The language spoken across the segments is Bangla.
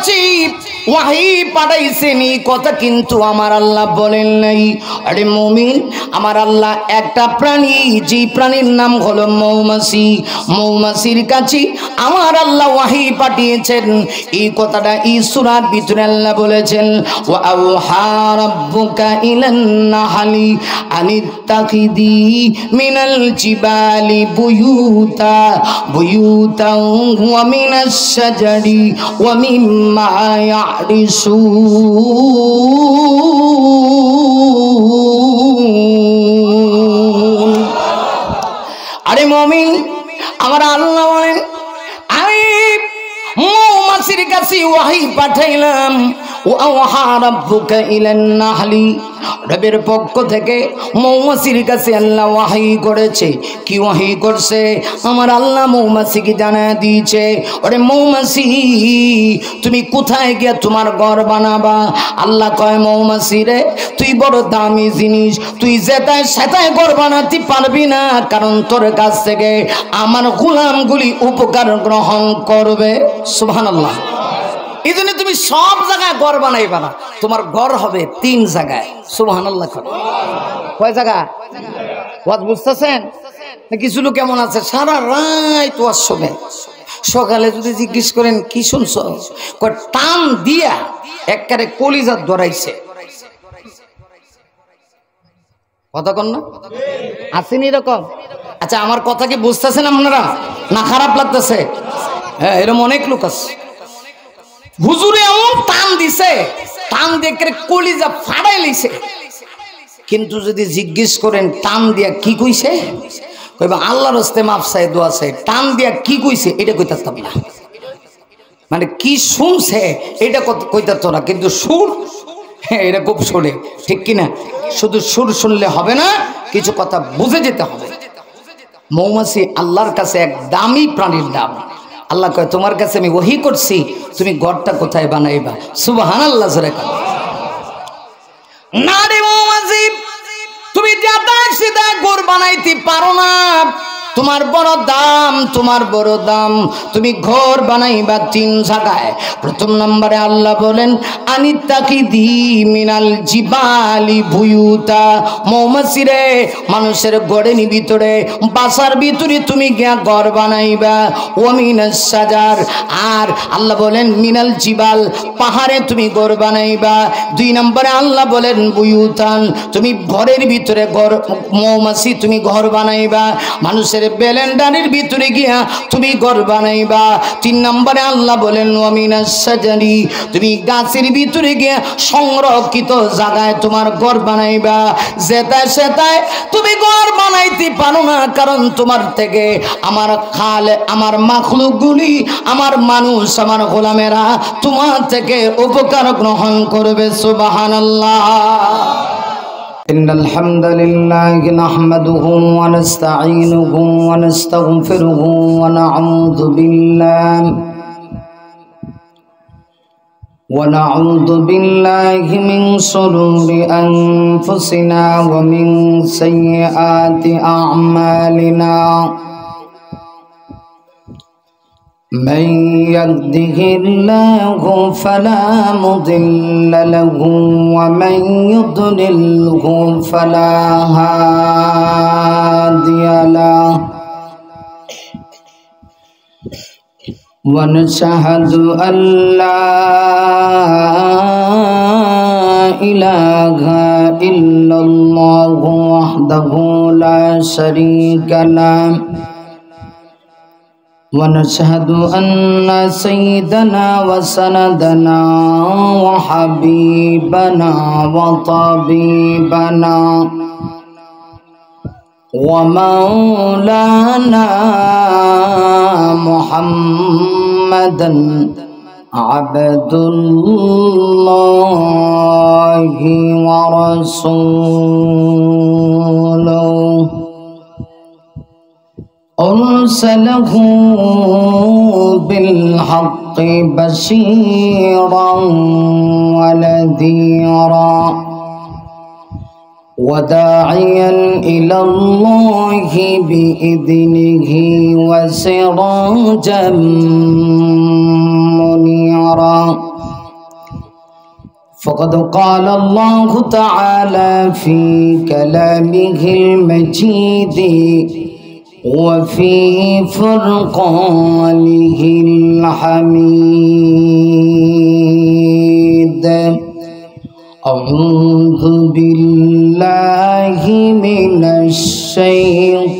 কাছে ওয়াহি পাঠাইছেন এই কথা কিন্তু আমার আল্লাহ বলেন নাই। আরে মুমিন, আমার আল্লাহ একটা প্রাণী, যে প্রাণীর নাম হলো মৌমাছি, মৌমাছির কাছে আমার আল্লাহ ওয়াহি পাঠিয়েছেন। এই কথাটা এই সূরার ভিতরে আল্লাহ বলেছেন, ওয়া আওহা রাব্বুকা ইলান নাহলি আনিত্তাখিদি মিনাল জিবালি বুয়ুতা বুয়ুতা ওয়া মিনাশ শাজারি ওয়া মিম্মা ইয়ারিসুন। আরে মুমিন, আমার আল্লাহ বলেন আমি মৌমাছির কাছে ওয়াহি পাঠাইলাম। ওয়া রাব্বুকা ইলান নাহলি, রবের পক্ষ থেকে মৌমাছির কাছে আল্লাহ ওয়াহি করেছে। কি ওয়াহি করছে? আমার আল্লাহ মৌমাছিকে জানায় দিয়েছে, ওরে মৌমাছি তুমি কোথায় গিয়ে তোমার ঘর বানাবা? আল্লাহ কয় মৌমাছি রে, তুই বড় দামি জিনিস, তুই যেটায় সেটায় ঘর বানাতে পারবি না, কারণ তোর কাছ থেকে আমার গোলামগুলি উপকার গ্রহণ করবে। সুবহানাল্লাহ। এই জন্য তুমি সব জায়গায় ঘর বানাইবা না, তোমার ঘর হবে 3 জায়গায়। সুবহানাল্লাহ। কয় জায়গা? ওয়াজ বুঝতেছেন? কিছু লোক কেমন আছে সারা রাত ওয়াজ শোনে, সকালে যদি জিজ্ঞেস করেন কি শুনছো, কয় টান দিয়া একবারে কলিজা ধরাইছে। কথা কন না? আসেনি এরকম? আচ্ছা, আমার কথা কি বুঝতেছেন আপনারা না খারাপ লাগতেছে? হ্যাঁ, এরকম অনেক লোক আছে। হুজুরে এমন টান দিছে, টান দিয়ে কলিজা ফাড়াই লইছে, কিন্তু যদি জিজ্ঞেস করেন টান দিয়া কি কইছে, কইবা আল্লাহর হস্তে মাফ চাই, দোয়া চাই। টান দিয়া কি কইছে এটা কইতাম না, মানে কি শুনছে এটা কইতাম না, কিন্তু সুর এটা খুব শোনে, ঠিক কিনা? শুধু সুর শুনলে হবে না, কিছু কথা বুঝে যেতে হবে। মৌমাছি আল্লাহর কাছে এক দামি প্রাণীর নাম। আল্লাহ কয় তোমার কাছে আমি ওহী করছি, তুমি ঘরটা কোথায় বানাইবা? সুবহানাল্লাহ। জোরে কান না রে মৌমাছি, তুমি যাতায় সিধা ঘর বানাইতে পারো না, তোমার বড় দাম, তোমার বড় দাম। তুমি ঘর বানাইবা 3 জায়গায়। প্রথম নম্বরে আল্লাহ বলেন আনিত্তাকিদি মিনাল জিবালি বুয়ুতা, মৌমাছি রে মানুষের ঘরের ভিতরে বাসার ভিতরে তুমি গিয়া ঘর বানাইবা। ওয়া মিনাস শাজার, আর আল্লাহ বলেন মিনাল জিবাল, পাহাড়ে তুমি ঘর বানাইবা। 2 নম্বরে আল্লাহ বলেন বুয়ুতান, তুমি ঘরের ভিতরে ঘর, মৌমাছি তুমি ঘর বানাইবা। মানুষের বেলেন্ডারের ভিতরে গিয়া তুমি ঘর বানাইবা। 3 নম্বরে আল্লাহ বলেন ওয়া মিনাস শাজারি, তুমি গাছের ভিতরে গিয়া সংরক্ষিত জায়গায় তোমার ঘর বানাইবা। যেটায় সেটায় তুমি ঘর বানাইতে পারো না, কারণ তোমার থেকে আমার খাল, আমার মাখলুকগুলি, আমার মানুষ, আমার গোলামেরা তোমার থেকে উপকার গ্রহণ করবে। সুবহানাল্লাহ। إن الحمد لله نحمده ونستعينه ونستغفره ونعوذ بالله من شرور أنفسنا ومن سيئات أعمالنا. من يهده الله فلا مضل له ومن يضلله فلا هادي له. ونشهد أن لا إله إلا الله وحده لا شريك له. ونشهد أن سيدنا وسندنا وحبيبنا وطبيبنا ومولانا محمدا عبد الله ورسوله أرسله بالحق بشيرا ونذيرا وداعيا إلى الله بإذنه وسراجا منيرا. فقد قال الله تعالى في كلامه المجيد وفي فرقانه الحميد أعوذ بالله من الشيطان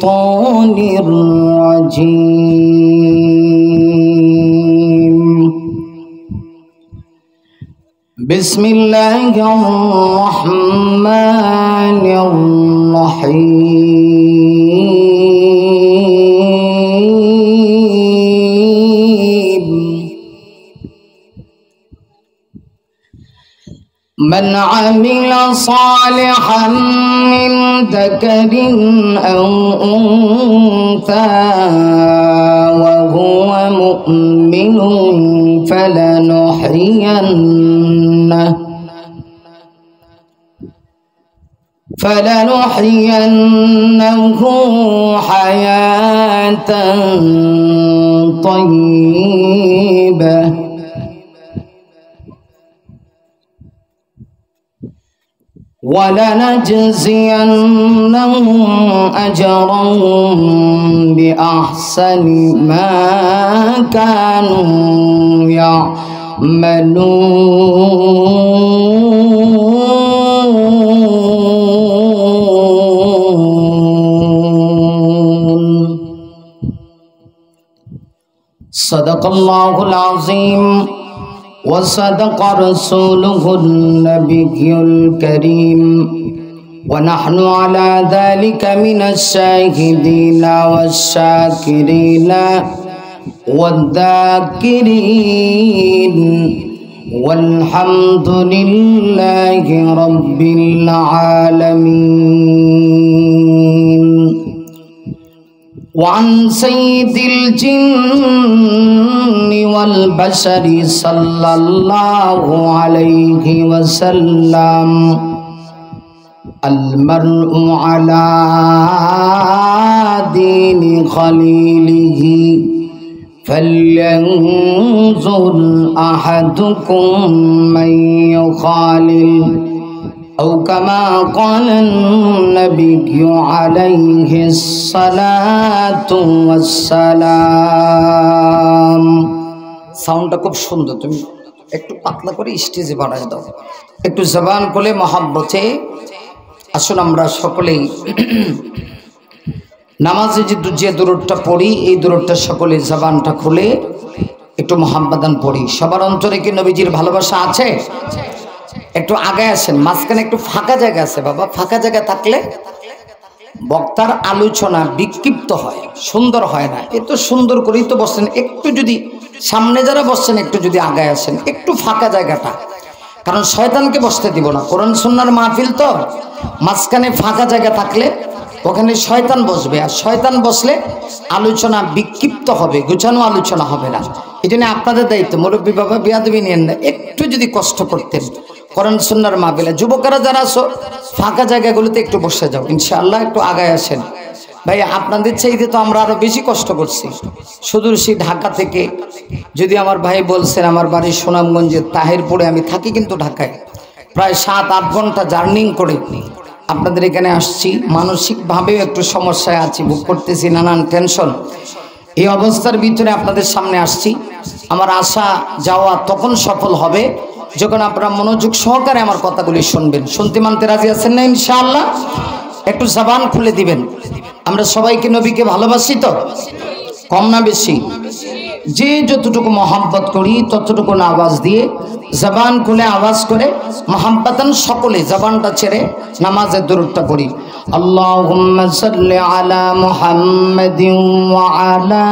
الرجيم بسم الله الرحمن الرحيم من عمل صالحا من ذكر أو أنثى وهو مؤمن فلنحيينه حياة طيبة ولنجزينهم أجرهم بأحسن ما كانوا يعملون صدق الله العظيم وصدق رسوله النبي الكريم ونحن على ذلك من الشاهدين والشاكرين والذاكرين والحمد لله رب العالمين وعن سيد الجن والبشر صلى الله عليه وسلم المرء على دين خليله فلينظر أحدكم من يخالل أو كما قال النبي عليه الصلاة والسلام সাউন্ডটা খুব সুন্দর তুমি একটু পাতলা করে স্টেজে বাড়ায় দাও একটু জবান খুলে মহব্বতে আসুন আমরা সকলেই নামাজে যে দুরূদটা পড়ি এই দুরূদটা সকলে জবানটা খুলে একটু মহাব্বাদান পড়ি সবার অন্তরে কি নবীজির ভালোবাসা আছে একটু আগে আসেন মাঝখানে একটু ফাঁকা জায়গা আছে বাবা ফাঁকা জায়গা থাকলে বক্তার আলোচনা বিক্ষিপ্ত হয় সুন্দর হয় না এত সুন্দর করেই তো বসছেন একটু যদি সামনে যারা বসছেন একটু যদি আগে আসেন একটু ফাঁকা জায়গাটা কারণ শয়তানকে বসতে দিব না কোরআন সুন্নাহর মাহফিল তো মাঝখানে ফাঁকা জায়গা থাকলে ওখানে শয়তান বসবে আর শয়তান বসলে আলোচনা বিক্ষিপ্ত হবে গুছানো আলোচনা হবে না এই জন্য আপনাদের দায়িত্ব মুরব্বী বাবা বিয়াদবি নিয়েন না একটু যদি কষ্ট করতেন কোরআন সুন্নাহর মাহফিলে যুবকেরা যারা আছো ফাঁকা জায়গাগুলোতে একটু বসে যাও ইনশাআল্লাহ একটু আগায় আসেন ভাই আপনাদের চাইতে তো আমরা আরো বেশি কষ্ট করছি সুদূর সেই ঢাকা থেকে যদি আমার ভাই বলছেন আমার বাড়ি সুনামগঞ্জের তাহিরপুরে আমি থাকি কিন্তু ঢাকায় প্রায় 7-8 ঘন্টা জার্নিং করে আপনাদের এখানে আসছি মানসিকভাবেও একটু সমস্যায় আছি ভোগ করতেছি নানান টেনশন এই অবস্থার ভিতরে আপনাদের সামনে আসছি আমার আশা যাওয়া তখন সফল হবে যখন আপনারা মনোযোগ সহকারে আমার কথাগুলি শুনবেন শুনতে মানতে রাজি আছেন না ইনশাআল্লাহ একটু জবান খুলে দিবেন আমরা সবাইকে নবীকে ভালোবাসি তো কম না বেশি যে যতটুকু মহব্বত করি ততটুকু আওয়াজ দিয়ে জবান খুলে আওয়াজ করে মহব্বতান সকলে জবানটা ছেড়ে নামাজের দুরূদটা পড়ি আল্লাহুম্মা সাল্লি আলা মুহাম্মাদিন ওয়া আলা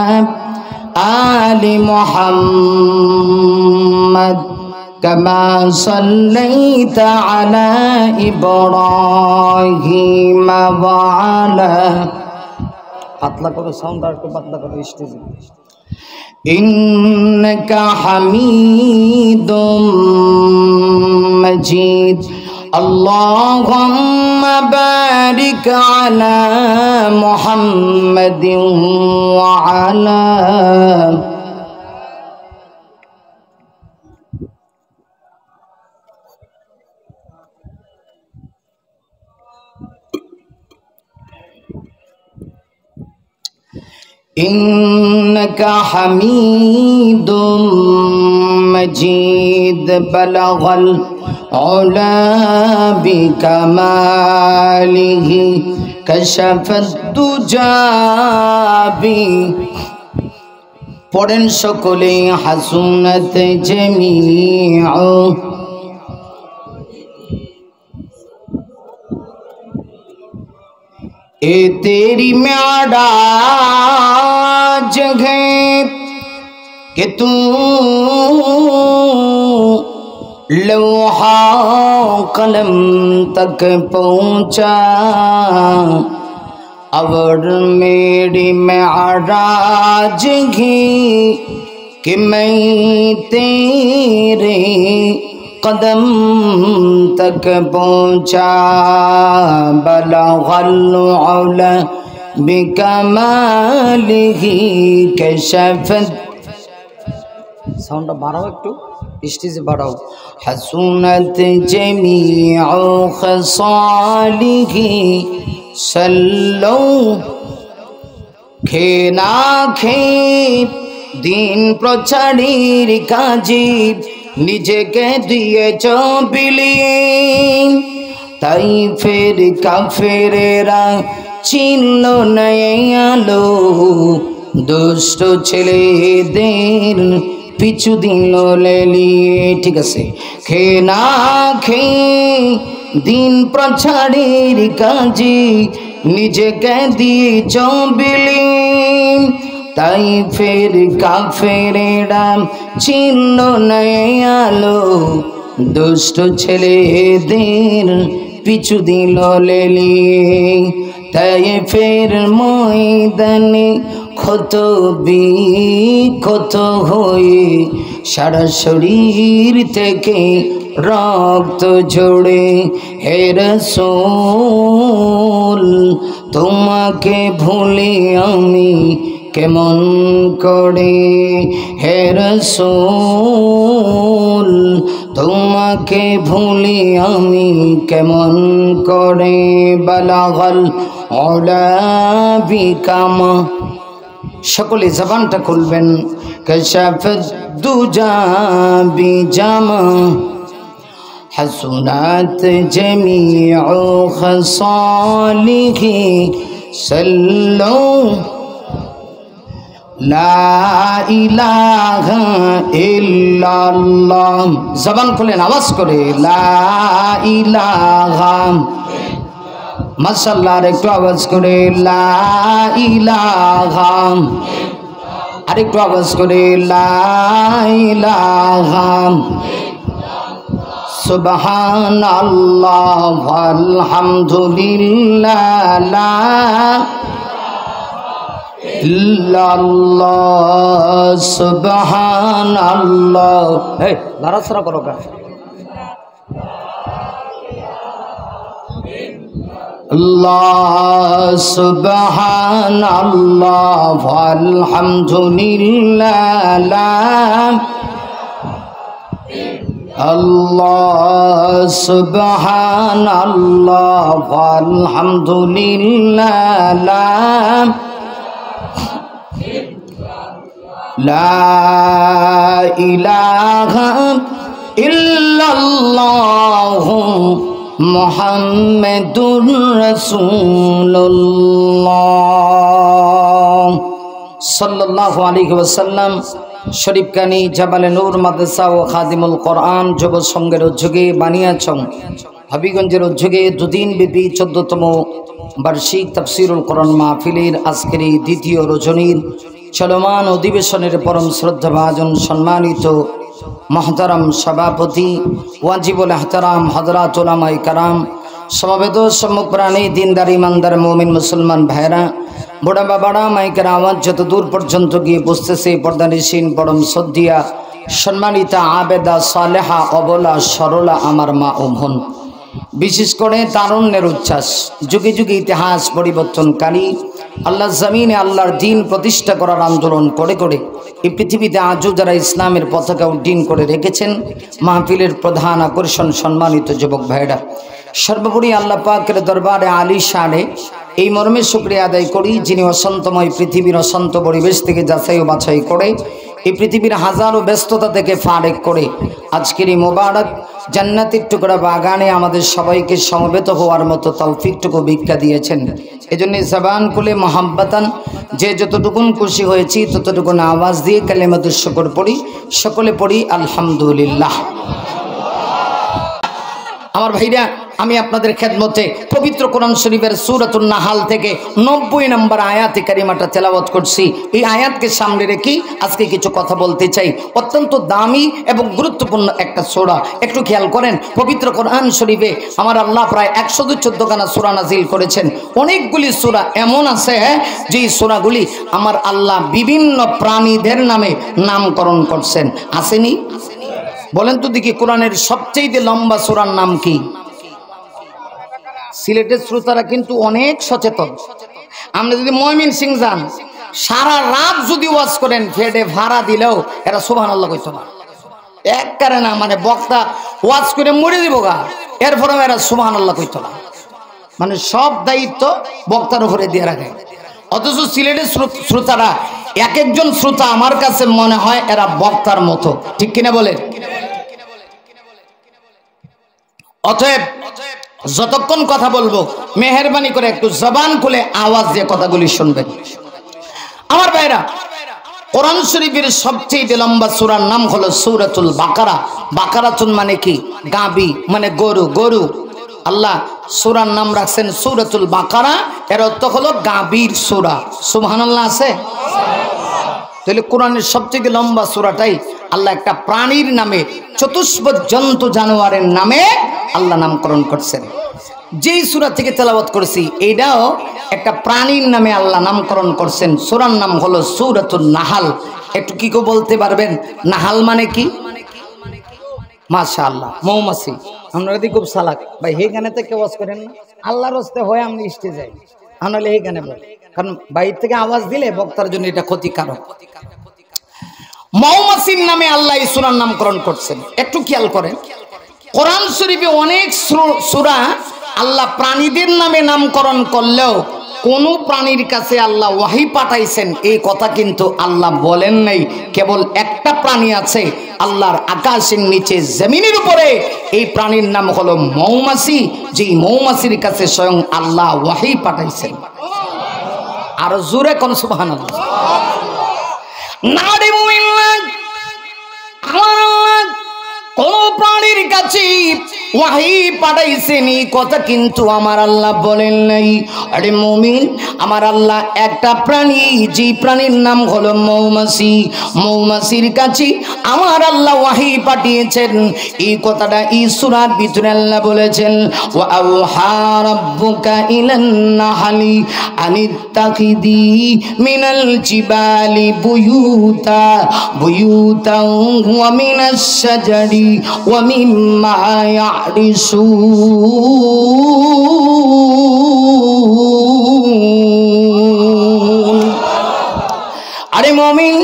আলি মুহাম্মাদ كما صليت على إبراهيم وعلى পাতলা করে সাউন্ড আর একটু পাতলা করে স্টেজে إنك حميد مجيد اللهم بارك على محمد وعلى إنك حميد مجيد بلغ العلا بكماله كشف الدجى পড়েন সকলে হাসুনাত জামিউ ए तेरी म्याराज है कि तू लौहा कलम तक पहुँचा और मेरी म्याराज है कि मैं तेरे कदम तक पहुँचा बलगल उला बिकमालिही कशफत साउंड बढ़ाओ একটু स्टेज बढ़ाओ हसूनत जमीउ खसालिही सल्लो खे ना खे दिन प्रचारीर काजी নিজেকে দিয়েছ বিলিয়ে তাই ফের কাফেরেরা চিনল না আলো দুষ্ট ছেলেদের পিছু দিল লেলিয়ে ঠিক আছে খে না খে দিন প্রচারের কাজে নিজেকে দিয়েছ বিলিয়ে তাই ফের কাফেরেরা চিনল না আলো দুষ্ট ছেলেদের পিছু দিল লেলিয়ে তাই ফের ময়দানে ক্ষত বিক্ষত হয়ে সারা শরীর থেকে রক্ত ঝরে হে রাসূল তোমাকে ভুলে আমি কেমন করে হে রাসূল তোমাকে ভুলি আমি কেমন করে বালাগাল উলা বিকামা সকলে জবানটা খুলবেন কাশাফাত দুজা বিজামা হাসুনাত জামিউ খসালিহি সাল্লু লা ইলাহা ইল্লাল্লাহ জবান খুলেন আওয়াজ করে লা ইলাহা মাশাআল্লাহ আরেকটু আওয়াজ করে লা ইলাহা আরেকটু আওয়াজ করে লা ইলাহা সুবহানাল্লাহ আলহামদুলিল্লাহ লা ইল্লাল্লাহ সুবহানাল্লাহ এই নারাসরা করো কা আল্লাহ সুবহানাল্লাহ আলহামদুলিল্লাহ লা আল্লাহ সুবহানাল্লাহ আলহামদুলিল্লাহ লা লা ইলাহা ইল্লাল্লাহ মুহাম্মাদুর রাসূলুল্লাহ সাল্লাল্লাহু আলাইহি ওয়াসাল্লাম শরীফ কানি জাবালে নূর মাদ্রাসা ও খাদিমুল কোরআন যুব সংঘের উদ্যোগে বানিয়াছং হবিগঞ্জের উদ্যোগে দুদিন ব্যাপী 14তম বার্ষিক তাফসীরুল কোরআন মাহফিলের আজকের এই দ্বিতীয় রজনীর চলমান অধিবেশনের পরম শ্রদ্ধাভাজন সম্মানিত মহতারাম সভাপতি ওয়াজিবুল এহতারাম হযরত উলামায়ে কেরাম সমবেত সম্মুখপ্রাণী দিনদার ইমানদার মুমিন মুসলমান ভাইরা বড় বাবারা মাইকের আওয়াজ যত দূর পর্যন্ত গিয়ে বসতেছে পর্দানিসীন পরম শ্রদ্ধিয়া সম্মানিতা আবেদা সালেহা অবলা সরলা আমার মা ও বোন বিশেষ করে তারুণ্যের উচ্ছ্বাস যুগে যুগে ইতিহাস পরিবর্তনকারী আল্লাহ জমিনে আল্লাহর দিন প্রতিষ্ঠা করার আন্দোলন করে করে এই পৃথিবীতে আজও যারা ইসলামের পতাকা উড্ডীন করে রেখেছেন মাহফিলের প্রধান আকর্ষণ সম্মানিত যুবক ভাইরা সর্বোপরি আল্লাহ পাকের দরবারে আলী শানে এই মর্মে শুকরিয়া আদায় করি যিনি অশান্তময় পৃথিবীর অশান্ত পরিবেশ থেকে যাচাই ও বাছাই করে এই পৃথিবীর হাজারো ব্যস্ততা থেকে ফারেক করে আজকের এই মোবারক জান্নাতের টুকরা বাগানে আমাদের সবাইকে সমবেত হওয়ার মতো তৌফিকটুকু ভিক্ষা দিয়েছেন। এজন্য জবান খুলে মহাব্বাতান যে যতটুকুন খুশি হয়েছি ততটুকুন আওয়াজ দিয়ে কালিমাতুশ শুকর পড়ি, সকলে পড়ি আলহামদুলিল্লাহ। আমার ভাইরা, আমি আপনাদের খেদমতে পবিত্র কোরআন শরীফের সূরাতুন নাহাল থেকে 90 নম্বর আয়াতে কারিমাটা তেলাওয়াত করছি। এই আয়াতকে সামনে রেখে আজকে কিছু কথা বলতে চাই। অত্যন্ত দামি এবং গুরুত্বপূর্ণ একটা সূরা। একটু খেয়াল করেন, পবিত্র কোরআন শরীফে আমার আল্লাহ প্রায় 114 খানা সূরা নাজিল করেছেন। অনেকগুলি সূরা এমন আছে যে সূরাগুলি আমার আল্লাহ বিভিন্ন প্রাণীদের নামে নামকরণ করছেন। আসেনি? বলেন তো দেখি, কোরআনের সবচেয়ে লম্বা সূরার নাম কি? সিলেটের শ্রোতারা কিন্তু অনেক সচেতন। আমরা যদি ময়মনসিং যান, সারা রাত যদি ওয়াজ করেন, ফেডে ভাড়া দিলেও এরা সুবহানাল্লাহ কইতো না। এক কারণে মানে বক্তা ওয়াজ করে মরে দিব গা, এরপরেও এরা সুবহানাল্লাহ কইতো না। মানে সব দায়িত্ব বক্তার উপরে দিয়ে রাখে। অথচ সিলেটের শ্রোতারা, এক একজন শ্রোতা আমার কাছে মনে হয় এরা বক্তার মতো, ঠিক কিনা বলেন? অতএব যতক্ষণ কথা বলবো মেহেরবানি করে একটু জবান খুলে আওয়াজ দিয়ে কথাগুলি শুনবেন। আমার ভাইরা, কোরআন শরীফের সবচেয়ে লম্বা সূরার নাম হলো সূরাতুল বাকারা। বাকারাতুন মানে কি? গাবি, মানে গরু। গরু আল্লাহ সূরার নাম রাখছেন সূরাতুল বাকারা, এর অর্থ হলো গাবির সূরা। সুবহানাল্লাহ আছে? তাহলে কোরআনের সবচেয়ে লম্বা সূরাটাই আল্লাহ একটা প্রাণীর নামে, চতুষ্পদ জন্তু জানোয়ারের নামে আল্লাহ নামকরণ করছেন। যেই সূরা থেকে তেলাওয়াত করেছি এটাও একটা প্রাণীর নামে আল্লাহ নামকরণ করছেন। সূরার নাম হলো সূরাতুন নাহাল। একটু কি কেউ বলতে পারবেন নাহাল মানে কি? মাশাআল্লাহ, মৌমাছি। আপনারা দি খুব চালাক ভাই, হে গানে তো কেউ ওয়াজ করেন না। আল্লাহর রাস্তে হয় আমি স্টে যাই, আনালে হে গানে বল, কারণ বাইরে থেকে আওয়াজ দিলে বক্তার জন্য এটা ক্ষতিকারক। মৌমাছির নামে আল্লাহ এই সূরার নামকরণ করছেন। একটু খেয়াল করেন, কোরআন শরীফে অনেক সূরা আল্লাহ প্রাণীদের নামে নামকরণ করলেও কোন প্রাণীর কাছে আল্লাহ ওয়াহি পাঠাইছেন এই কথা কিন্তু আল্লাহ বলেন নাই। কেবল একটা প্রাণী আছে আল্লাহর আকাশের নিচে জমিনের উপরে, এই প্রাণীর নাম হলো মৌমাছি। যেই মৌমাছির কাছে স্বয়ং আল্লাহ ওয়াহি পাঠাইছেন। আর জোরে কোন সুবহানাল্লাহ। নারে মুমিন, আমার কোন প্রাণীর কাছে ওয়াহি পাঠাইছেন এই কথা কিন্তু আমার আল্লাহ বলেন নাই। আরে মুমিন, আমার আল্লাহ একটা প্রাণী, যে প্রাণীর নাম হলো মৌমাছি, মৌমাছির কাছে আমার আল্লাহ ওয়াহি পাঠিয়েছেন। এই কথাটা এই সূরার ভিতরে আল্লাহ বলেছেন, ওয়া আওহা রাব্বুকা ইলান নাহলি আনিত্তাখিদি মিনাল জিবালি বুয়ুতা বুয়ুতা ওয়া মিনাশ শাজারি ওয়া মিম্মা আরে মুমিন,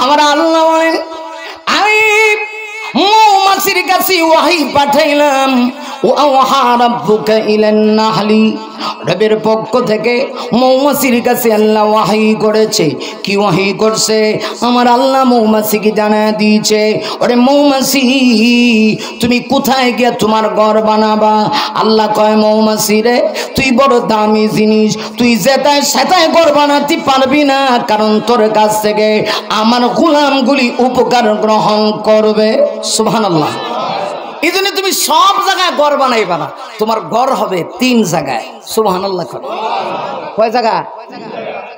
আমার আল্লাহ বলেন আমি মৌমাছির কাছে ওয়াহি পাঠাইলাম। ওয়াহা রাব্বুকা ইলান নাহলি, রবের পক্ষ থেকে মৌমাছির কাছে আল্লাহ ওয়াহি করেছে। কি ওয়াহি করছে? আমার আল্লাহ মৌমাছিকে জানায় দিয়েছে, ওরে মৌমাছি তুমি কোথায় গিয়ে তোমার ঘর বানাবা? আল্লাহ কয়, মৌমাছি রে তুই বড় দামি জিনিস, তুই যেটায় সেটায় ঘর বানাতে পারবি না, কারণ তোর কাছ থেকে আমার গোলামগুলি উপকার গ্রহণ করবে। সুবহানাল্লাহ। এই জন্য তুমি সব জায়গায় ঘর বানাইবা না, তোমার ঘর হবে 3 জায়গায়। সুবহানাল্লাহ। কয় জায়গা?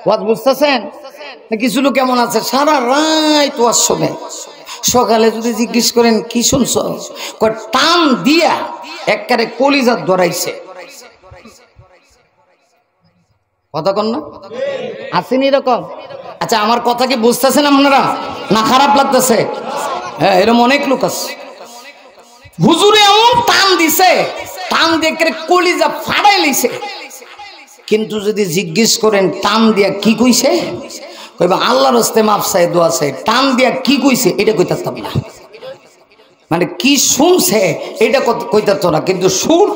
ওয়াজ বুঝতেছেন? কিছু লোক কেমন আছে সারা রাত ওয়াজ শোনে, সকালে যদি জিজ্ঞেস করেন কি শুনছো, কয় টান দিয়া একবারে কলিজা ধরাইছে। কথা কন না? আসেনি এরকম? আচ্ছা, আমার কথা কি বুঝতেছেন আপনারা না খারাপ লাগতেছে? হ্যাঁ, এরকম অনেক লোক আছে। হুজুরে এমন টান দিছে, টান দিয়ে কলিজা ফাড়াই লইছে, কিন্তু যদি জিজ্ঞেস করেন টান দিয়া কি কইছে, কইবা আল্লাহর হস্তে মাপ চাই, দোয়া চাই। টান দিয়া কি কইছে এটা কইতাম না, মানে কি শুনছে এটা কইতাম না, কিন্তু সুর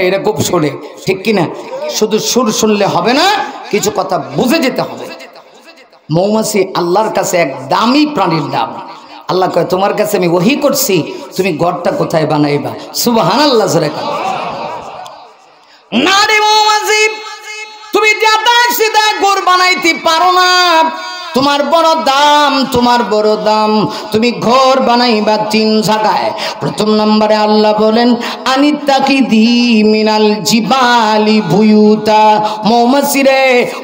এটা খুব শোনে, ঠিক কিনা? শুধু সুর শুনলে হবে না, কিছু কথা বুঝে যেতে হবে। মৌমাছি আল্লাহর কাছে এক দামি প্রাণীর দাম। আল্লাহ কয় তোমার কাছে আমি ওহী করছি, তুমি ঘরটা কোথায় বানাইবা? সুবহানাল্লাহ। না রে মৌমাছি, তুমি যাতা সিধা ঘর বানাইতে পারো না। তোমার বড় দাম, তোমার বড় দাম। তুমি ঘর বানাইবা 3 জায়গায়। প্রথম নম্বরে আল্লাহ বলেন আনিত্তাকিদি মিনাল জিবালি বুয়ুতা। মৌমাছি রে,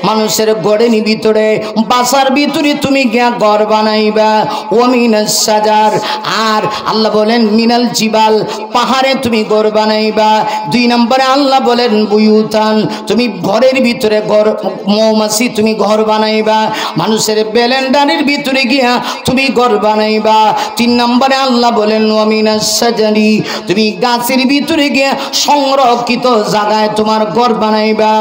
মানুষের ঘরের ভিতরে, বাসার ভিতরে তুমি গিয়া ঘর বানাইবা। ও মিনাস সাজার, আর আল্লাহ বলেন মিনাল জিবাল, পাহাড়ে তুমি ঘর বানাইবা। 2 নম্বরে আল্লাহ বলেন বুয়ুতান, তুমি ঘরের ভিতরে ঘর, মৌমাছি তুমি ঘর বানাইবা। মানুষের বেলেন্ডারের ভিতরে গিয়া তুমি ঘর বানাইবা। 3 নম্বরে আল্লাহ বলেন ওয়ামিনাস সাজারি, তুমি গাছের ভিতরে গিয়া সংরক্ষিত জায়গায় তোমার ঘর বানাইবা।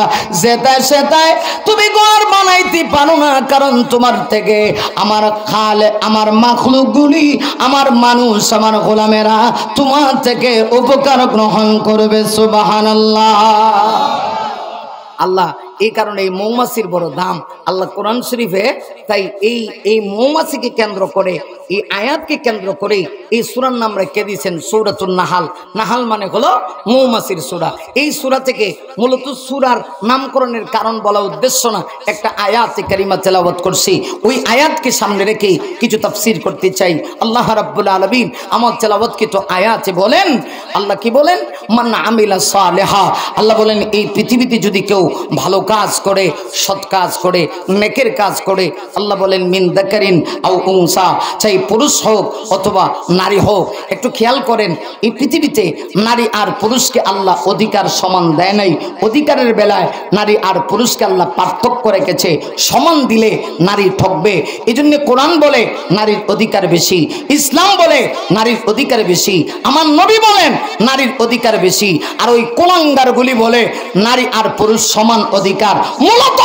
যেটায় সেটায় তুমি ঘর বানাইতে পারো না, কারণ তোমার থেকে আমার খাল, আমার মাখলুকগুলি, আমার মানুষ, আমার গোলামেরা তোমার থেকে উপকার গ্রহণ করবে। সুবহানাল্লাহ। আল্লাহ এই কারণে এই মৌমাছির বড় দাম আল্লাহ কোরআন শরীফে, তাই এই মৌমাছিকে কেন্দ্র করে, এই আয়াতকে কেন্দ্র করে এই সূরার নাম রেখে দিয়েছেন সূরাতুন নাহাল। নাহাল মানে হলো মৌমাছির সূরা। এই সূরা থেকে মূলত সূরার নামকরণের কারণ বলা উদ্দেশ্য না, একটা আয়াতে কারিমা তেলাওয়াত করছি, ওই আয়াতকে সামনে রেখে কিছু তাফসীর করতে চাই। আল্লাহ রাব্বুল আলামিন আমার তেলাওয়াতকৃত আয়াতে বলেন, আল্লাহ কি বলেন? মান আমিলা সালেহা, আল্লাহ বলেন এই পৃথিবীতে যদি কেউ ভালো কাজ করে, সৎ কাজ করে, নেকের কাজ করে, আল্লাহ বলেন মিন যাকারিন আও উনসা, চাই পুরুষ হোক অথবা নারী হোক। একটু খেয়াল করেন, এই পৃথিবীতে নারী আর পুরুষকে আল্লাহ অধিকার সমান দেয় নাই। অধিকারের বেলায় নারী আর পুরুষকে আল্লাহ পার্থক্য রেখেছে। সমান দিলে নারী ঠকবে, এই জন্য কোরআন বলে নারীর অধিকার বেশি, ইসলাম বলে নারীর অধিকার বেশি, আমার নবী বলেন নারীর অধিকার বেশি। আর ওই কুলাঙ্গারগুলি বলে নারী আর পুরুষ সমান অধিকার। মূলত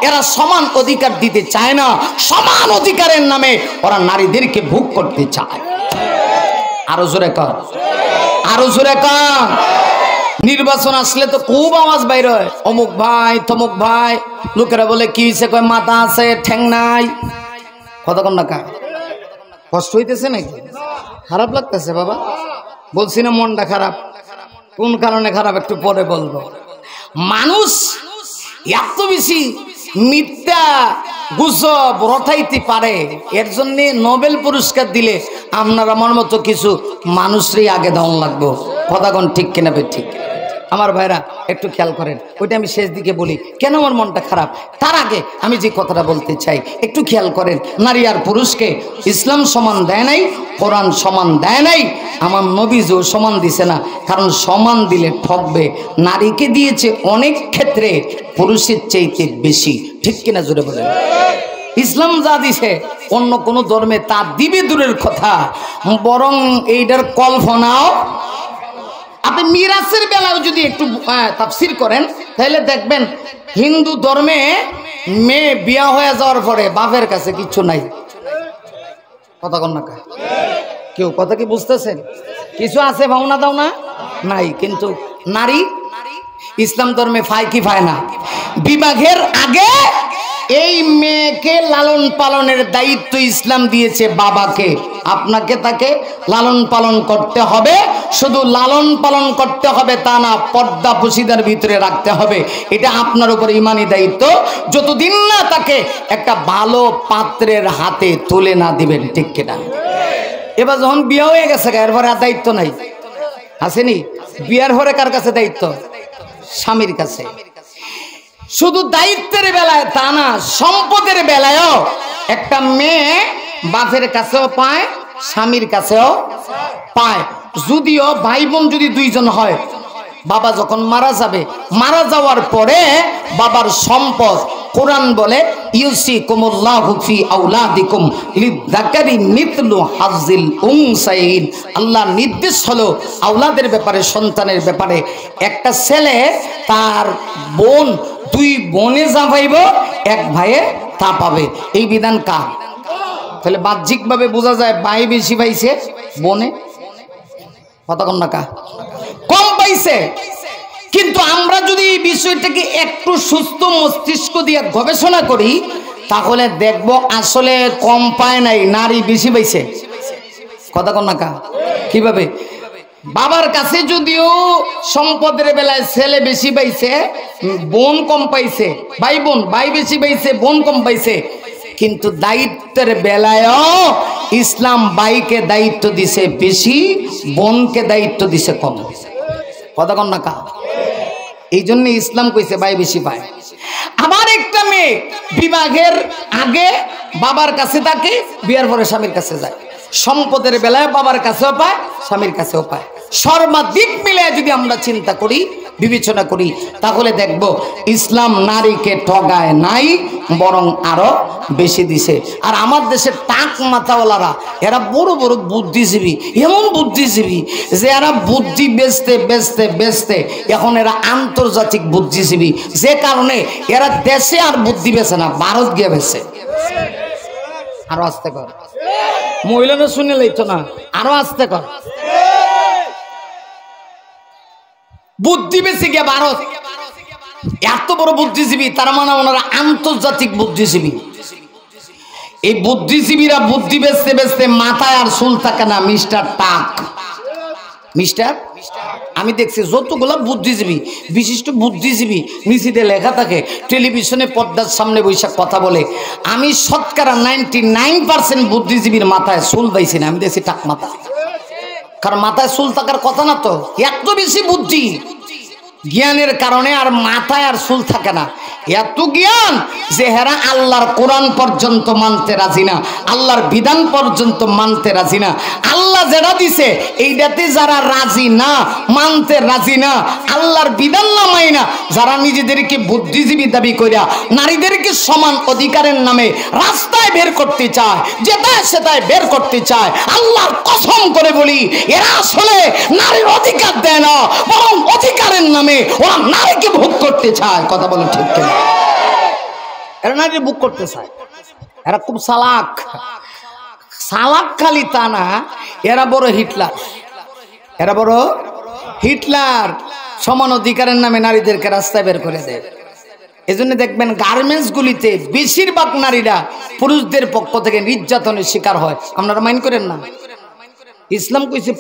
এরা সমান অধিকার দিতে চায় না, সমান অধিকারের নামে ওরা নারীদেরকে ভোগ করতে চায়। আরো জোরে কর, আরো জোরে কর। নির্বাচন আসলে তো খুব আওয়াজ বাইর হয়, অমুক ভাই তমুক ভাই। লোকেরা বলে কি হয়েছে, কয় মাথা আছে ঠ্যাং নাই। কতক্ষণ না কা কষ্ট হইতেছে নাকি? খারাপ লাগতেছে বাবা? বলছি না মনটা খারাপ। কোন কারণে খারাপ একটু পরে বলবো। মানুষ এত বেশি মিথ্যা গুজব রটাইতে পারে, এর জন্য নোবেল পুরস্কার দিলে আপনার আমার মতো কিছু মানুষরই আগে দাম লাগবো। কথা কোন ঠিক কিনা? ঠিক। আমার ভাইরা একটু খেয়াল করেন, ওইটা আমি শেষ দিকে বলি কেন আমার মনটা খারাপ। তার আগে আমি যে কথাটা বলতে চাই একটু খেয়াল করেন। নারী আর পুরুষকে ইসলাম সমান দেয় নাই, কোরআন সমান দেয় নাই, আমার নবীও সমান দিছে না, কারণ সমান দিলে ঠকবে। নারীকে দিয়েছে অনেক ক্ষেত্রে পুরুষের চাইতে বেশি, ঠিক কিনা জোরে বলেন? ইসলাম যা দিছে অন্য কোন ধর্মে তা দিবে দূরের কথা, বরং এইটার কল্পনাও। আপনি মিরাসের বেলাও যদি একটু তাফসীর করেন তাহলে দেখবেন হিন্দু ধর্মে মেয়ে বিয়া হয়ে যাওয়ার পরে বাপের কাছে কিছু নাই। কথা কন না কেউ? কথা কি বুঝতেছেন? কিছু আছে ভাওনা দাও না নাই, কিন্তু নারী ইসলাম ধর্মে ফায় কি ফায় না? বিবাহের আগে এই মেয়েকে লালন পালনের দায়িত্ব ইসলাম দিয়েছে বাবাকে। আপনাকে তাকে লালন পালন করতে হবে, শুধু লালন পালন করতে হবে তা না, পর্দা পুশিদার ভিতরে রাখতে হবে। এটা আপনার উপর ইমানি দায়িত্ব, যতদিন না তাকে একটা ভালো পাত্রের হাতে তুলে না দিবেন, ঠিক কিনা? এবার যখন বিয়ে হয়ে গেছে এরপরে আর দায়িত্ব নাই, আসেনি? বিয়ার পরে কার কাছে দায়িত্ব? স্বামীর কাছে। শুধু দায়িত্বের বেলায় তা না, সম্পদের বেলায়ও একটা মেয়ে বাপের কাছেও পায়, স্বামীর কাছেও পায়। যদিও ভাই বোন যদি 2 জন হয়, বাবা যখন মারা যাবে, মারা যাওয়ার পরে বাবার সম্পদ, কোরআন বলে ইউসিকুমুল্লাহু ফি আওলাদিকুম লিযাকারি মিথলু হাযিল উনসাইন। আল্লাহ নির্দেশ হলো আওলাদের ব্যাপারে, সন্তানের ব্যাপারে, একটা ছেলে তার বোন 2 বোনে যা পাইব 1 ভাইয়ে তা পাবে। এই বিধান কার? তাহলে বাহ্যিকভাবে বোঝা যায় ভাই বেশি পাইছে, বোনে কথা কম না কা কম পাইছে। কিন্তু আমরা যদি এই বিষয়টাকে একটু সুস্থ মস্তিষ্ক দিয়ে গবেষণা করি তাহলে দেখব আসলে কম পায় নাই, নারী বেশি পাইছে। কথা কন না কা? কিভাবে? বাবার কাছে যদিও সম্পদের বেলায় ছেলে বেশি পাইছে, বোন কম পাইছে, ভাই বেশি পাইছে, বোন কম পাইছে, কিন্তু দায়িত্বের বেলায়ও ইসলাম ভাইকে দায়িত্ব দিছে বেশি, বোনকে দায়িত্ব দিছে কম। কথা কন না কা? এই জন্য ইসলাম কইছে ভাই বেশি পায়। আবার একটা মেয়ে বিবাহের আগে বাবার কাছে থাকে, বিয়ার পরে স্বামীর কাছে যায়। সম্পদের বেলায় বাবার কাছেও পায়, স্বামীর কাছেও পায়। সর্বাধিক মিলে যদি আমরা চিন্তা করি, বিবেচনা করি, তাহলে দেখব ইসলাম নারীকে ঠগায় নাই, বরং আরো বেশি দিছে। আর আমার দেশের টাক মাথাওয়ালারা এরা বড় বড় বুদ্ধিজীবী, এমন বুদ্ধিজীবী যে এরা বুদ্ধি বেচতে বেচতে বেচতে এখন এরা আন্তর্জাতিক বুদ্ধিজীবী, যে কারণে এরা দেশে আর বুদ্ধি বেছে না, ভারত গিয়ে বেছে। আরো আস্তে কর, মহিলারা শুনে লইতো না, আরো আস্তে কর। বুদ্ধি বেশি গিয়া ভারত, এত বড় বুদ্ধিজীবী, তার মানে ওনারা আন্তর্জাতিক বুদ্ধিজীবী। এই বুদ্ধিজীবীরা বুদ্ধি বেচতে বেচতে মাথায় আর চুল থাকে না। মিস্টার টাক, মিস্টার, আমি দেখছি যতগুলা বুদ্ধিজীবী, বিশিষ্ট বুদ্ধিজীবী নিচেতে লেখা থাকে, টেলিভিশনে পর্দার সামনে বৈশাখ কথা বলে, আমি শতকরা 99% বুদ্ধিজীবীর মাথায় চুল পাইছি না। আমি দেখছি টাক মাথা, কারণ মাথায় চুল থাকার কথা না, তো এত বেশি বুদ্ধি জ্ঞানের কারণে আর মাথায় আর চুল থাকে না। এত জ্ঞান যে হেরা আল্লাহর কোরআন পর্যন্ত মানতে রাজি না, আল্লাহর বিধান পর্যন্ত মানতে রাজি না। আল্লাহ যেটা দিছে এইটাতে যারা রাজি না, মানতে রাজি না, আল্লাহর বিধান না মাই না, যারা নিজেদেরকে বুদ্ধিজীবী দাবি করিয়া নারীদেরকে সমান অধিকারের নামে রাস্তায় বের করতে চায়, যেটায় সেটায় বের করতে চায়, আল্লাহর কসম করে বলি এরা আসলে নারীর অধিকার দেয় না, বরং অধিকারের নামে ওরা নারীকে ভোগ করতে চায়। কথা বলে ঠিক কিনা? এরা নারী ভোগ করতে চায়। এরা খুব চালাক, চালাক খালি তা না, এরা বড় হিটলার, এরা বড় হিটলার। সমান অধিকারের নামে নারীদেরকে রাস্তায় বের করে দেয়। এজন্য দেখবেন গার্মেন্টস গুলিতে বেশিরভাগ নারীরা পুরুষদের পক্ষ থেকে নির্যাতনের শিকার হয়। আপনারা মাইন্ড করেন না? ইসলাম কইছে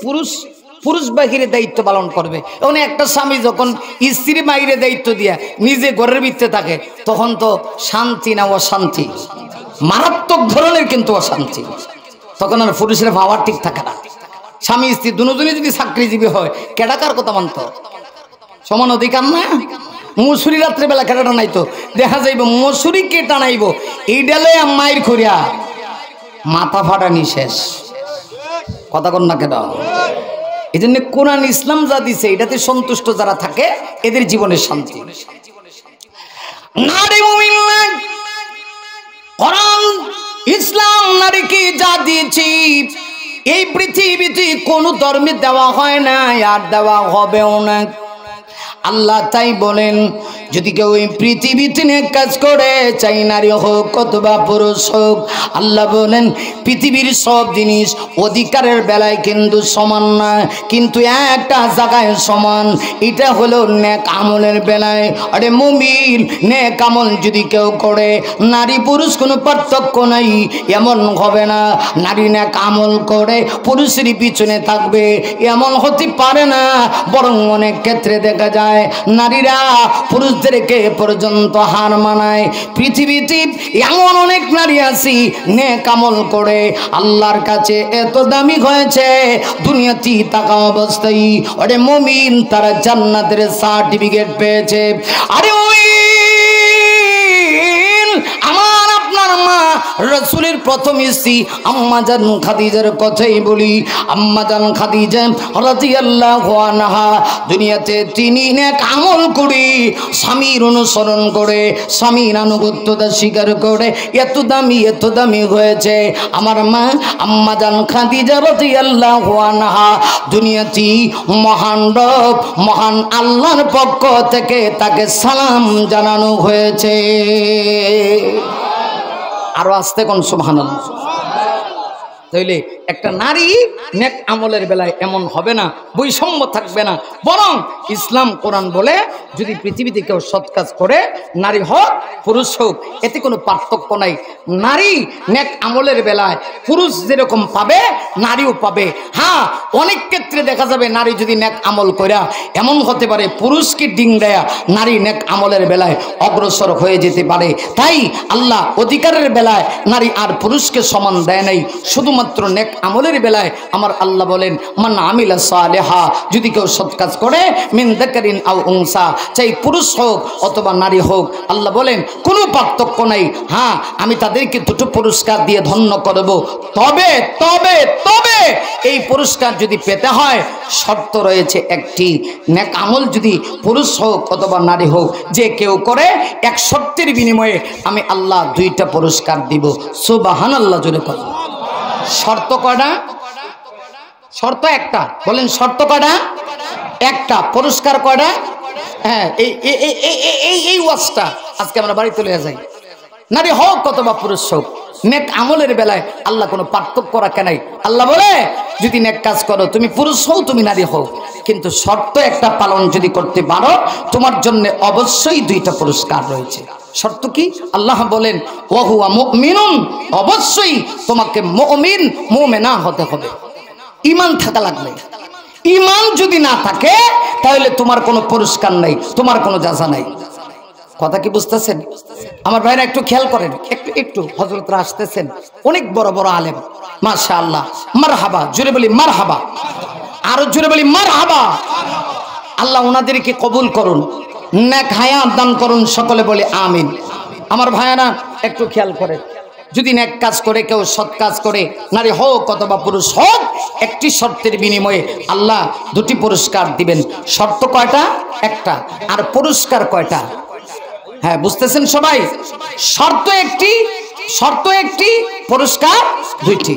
পুরুষ বাহিরে দায়িত্ব পালন করবে। এবং একটা স্বামী যখন স্ত্রী বাহিরে দায়িত্ব দিয়া নিজে ঘরের ভিতরে থাকে, তখন তো শান্তি না অশান্তি, মারাত্মক ধরনের কিন্তু অশান্তি। তখন আর পুরুষের ভাবার ঠিক থাকে না। স্বামী স্ত্রী দুজনে যদি চাকরিজীবী হয়, কেডাকার কথা মানত? সমান অধিকার না? মশুরি রাত্রেবেলা কেটা টানাইতো, দেখা যাইব মশুরি কে টানাইব, এই ডালে মায়ের খরিয়া মাথা ফাটানি শেষ। কথা কন না কেন? এই জন্য কোরআন ইসলাম যা দিছে এটাতে সন্তুষ্ট যারা থাকে এদের জীবনের শান্তি। নারী মুমিন, কোরআন ইসলাম নারীকে যা দিয়েছি এই পৃথিবীতে কোনো ধর্মে দেওয়া হয় না, আর দেওয়া হবেও না। আল্লাহ তাই বলেন, যদি কেউ এই পৃথিবীতে নেক কাজ করে, চাই নারী হোক অথবা পুরুষ হোক, আল্লাহ বলেন পৃথিবীর সব জিনিস অধিকারের বেলায় কিন্তু সমান না, কিন্তু একটা জায়গায় সমান। এটা হলো নেক আমলের বেলায়। আরে মুমিন, নেক আমল যদি কেউ করে, নারী পুরুষ কোনো পার্থক্য নাই, এমন হবে না। নারী নেক আমল করে পুরুষের পিছনে থাকবে, এমন হতে পারে না। বরং অনেক ক্ষেত্রে দেখা যায় নারীরা পুরুষদেরকে পর্যন্ত হার মানায়। পৃথিবীতে এমন অনেক নারী আছে নেক আমল করে আল্লাহর কাছে এত দামি হয়েছে, দুনিয়াতে থাকা অবস্থায় আরে মুমিন তারা জান্নাতের সার্টিফিকেট পেয়েছে। আরে ওই আমার আপনার মা রাসূলের প্রথম স্ত্রী আম্মাজান খাদিজার কথাই বলি। আম্মাজান খাদিজা রাদিয়াল্লাহু আনহা দুনিয়াতে তিনি নেক আমল করে, স্বামীর অনুসরণ করে, স্বামীর আনুগত্যতা স্বীকার করে এত দামি হয়েছে। আমার মা আম্মাজান খাদিজা রাদিয়াল্লাহু আনহা দুনিয়াতে মহান রব, মহান আল্লাহর পক্ষ থেকে তাকে সালাম জানানো হয়েছে। আরো আসতে কোন সুবহানাল্লাহ। তাইলে একটা নারী নেক আমলের বেলায় এমন হবে না, বৈষম্য থাকবে না, বরং ইসলাম কোরআন বলে যদি পৃথিবীতে কেউ সৎ কাজ করে, নারী হোক পুরুষ হোক, এতে কোনো পার্থক্য নাই। নারী নেক আমলের বেলায় পুরুষ যেরকম পাবে নারীও পাবে। হ্যাঁ, অনেক ক্ষেত্রে দেখা যাবে নারী যদি নেক আমল কইরা এমন হতে পারে পুরুষকে ডিং দেয়া নারী নেক আমলের বেলায় অগ্রসর হয়ে যেতে পারে। তাই আল্লাহ অধিকারের বেলায় নারী আর পুরুষকে সমান দেয় নাই, শুধুমাত্র নেক আমলের বেলায় আমার আল্লাহ বলেন মান আমিলা সালেহা, যদি কেউ সৎ কাজ করে মিন যাকারিন আও উনসা, চাই পুরুষ হোক অথবা নারী হোক, আল্লাহ বলেন কোনো পার্থক্য নাই। হ্যাঁ, আমি তাদেরকে দুটো পুরস্কার দিয়ে ধন্য করব। তবে তবে তবে এই পুরস্কার যদি পেতে হয় শর্ত রয়েছে একটি, নেক আমল যদি পুরুষ হোক অথবা নারী হোক যে কেউ করে, এক শর্তের বিনিময়ে আমি আল্লাহ দুইটা পুরস্কার দিব। সুবহানাল্লাহ জোরে বলেন। শর্ত কয়টা? শর্ত একটা। বলেন শর্ত কয়টা? একটা। পুরস্কার কয়টা? হ্যাঁ, এই ওয়াজটা আজকে আমরা বাড়ি চলে যাই। নারী হোক অথবা পুরুষ হোক, নেক আমলের বেলায় আল্লাহ কোনো পার্থক্য রাখে নাই। আল্লাহ বলে যদি নেক কাজ করো, তুমি পুরুষ হও তুমি নারী হও, কিন্তু শর্ত একটা পালন যদি করতে পারো তোমার জন্য অবশ্যই দুইটা পুরস্কার রয়েছে। শর্ত কি? আল্লাহ বলেন ওয়াহুয়া মুমিনুন, অবশ্যই তোমাকে মুমিন মুমিনা হতে হবে, ঈমান থাকা লাগবে। ঈমান যদি না থাকে তাহলে তোমার কোনো পুরস্কার নাই, তোমার কোনো জাযা নাই। কথা কি বুঝতেছেন আমার ভাইরা? একটু খেয়াল করেন, একটু একটু হযরতরা আসতেছেন, অনেক বড় বড় আলেম, মাশাআল্লাহ। মারহাবা, জোরে বলি মারহাবা, আরো জোরে বলি মারহাবা। আল্লাহ ওনাদেরকে কবুল করুন, নেক হায়াত দান করুন, সকলে বলে আমিন। আমার ভাইয়ারা একটু খেয়াল করেন, যদি নেক কাজ করে কেউ, সৎ কাজ করে, নারী হোক অথবা পুরুষ হোক, একটি শর্তের বিনিময়ে আল্লাহ দুটি পুরস্কার দিবেন। শর্ত কয়টা? একটা। আর পুরস্কার কয়টা? হ্যাঁ, বুঝতেছেন সবাই? শর্ত একটি, শর্ত একটি, পুরস্কার দুইটি।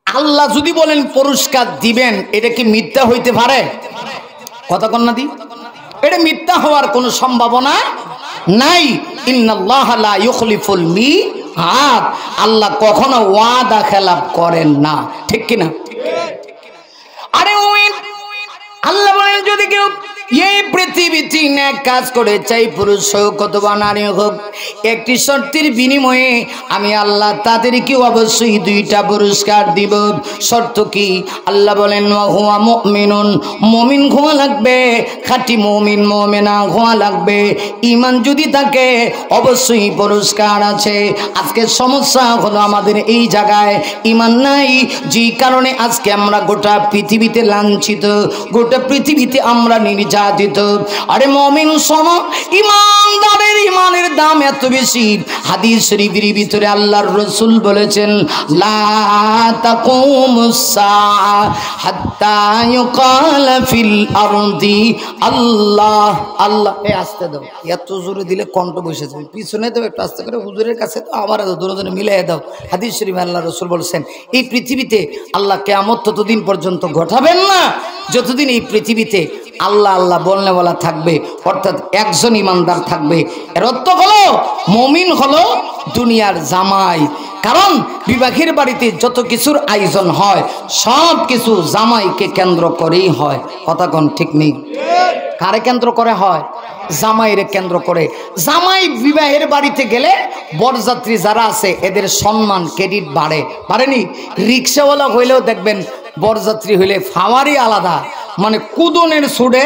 আল্লাহ যদি বলেন পুরস্কার দিবেন, এটা কি মিথ্যা হইতে পারে? কথা কন্যা দি, এটা মিথ্যা হওয়ার কোনো সম্ভাবনা নাই। ইন্নাল্লাহা লা ইউখলিফুল মিআদ, আল্লাহ কখনো ওয়াদা খেলাপ করেন না, ঠিক কিনা? আরে মুমিন, আল্লাহ বলেন যদি কেউ এই পৃথিবীতে নেক কাজ করে, চাই পুরুষ হোক অথবা নারী হোক, একটি শর্তের বিনিময়ে আমি আল্লাহ তাদেরকে অবশ্যই দুইটা পুরস্কার দিব। শর্ত কি? আল্লাহ বলেন ওয়াহুয়া মুমিনুন, মুমিন হওয়া লাগবে, খাঁটি মুমিন মুমিনা হওয়া লাগবে। ঈমান যদি থাকে অবশ্যই পুরস্কার আছে। আজকে সমস্যা হলো আমাদের এই জায়গায় ঈমান নাই, যে কারণে আজকে আমরা গোটা পৃথিবীতে লাঞ্ছিত, গোটা পৃথিবীতে আমরা নির্যাতিত। আরে মুমিন শোনো, ঈমানদারের ঈমানের দাম এত বেশি। হাদিস শরীফের ভিতরে আল্লাহর রাসূল বলেছেন লা তাকুমুস সাআ হাত্তা ইউকাল ফিল আরদি আল্লাহ আল্লাহ। এই আস্তে দাও, এত জোরে দিলে কণ্ঠ বসে যাবে, পিছনে দাও একটু আস্তে করে, হুজুরের কাছে তো আমার দুজনে মিলিয়ে দাও। হাদিস শরীফে আল্লাহর রাসূল বলেছেন এই পৃথিবীতে আল্লাহ কিয়ামত ততদিন পর্যন্ত ঘটাবেন না যতদিন এই পৃথিবীতে আল্লাহ আল্লাহ বলনে বলা থাকবে, অর্থাৎ একজন ইমানদার থাকবে। এর অর্থ হলো মুমিন হলো দুনিয়ার জামাই। কারণ বিবাহের বাড়িতে যত কিছুর আয়োজন হয় সব কিছু জামাইকে কেন্দ্র করেই হয়। কথা কোন ঠিক নেই? কারে কেন্দ্র করে হয়? জামাইরে কেন্দ্র করে। জামাই বিবাহের বাড়িতে গেলে বরযাত্রী যারা আছে এদের সম্মান ক্রেডিট বাড়ে, বাড়েনি? রিক্সাওয়ালা হইলেও দেখবেন বরযাত্রী হইলে ফাওয়ারি আলাদা, মানে কুদনের সুডে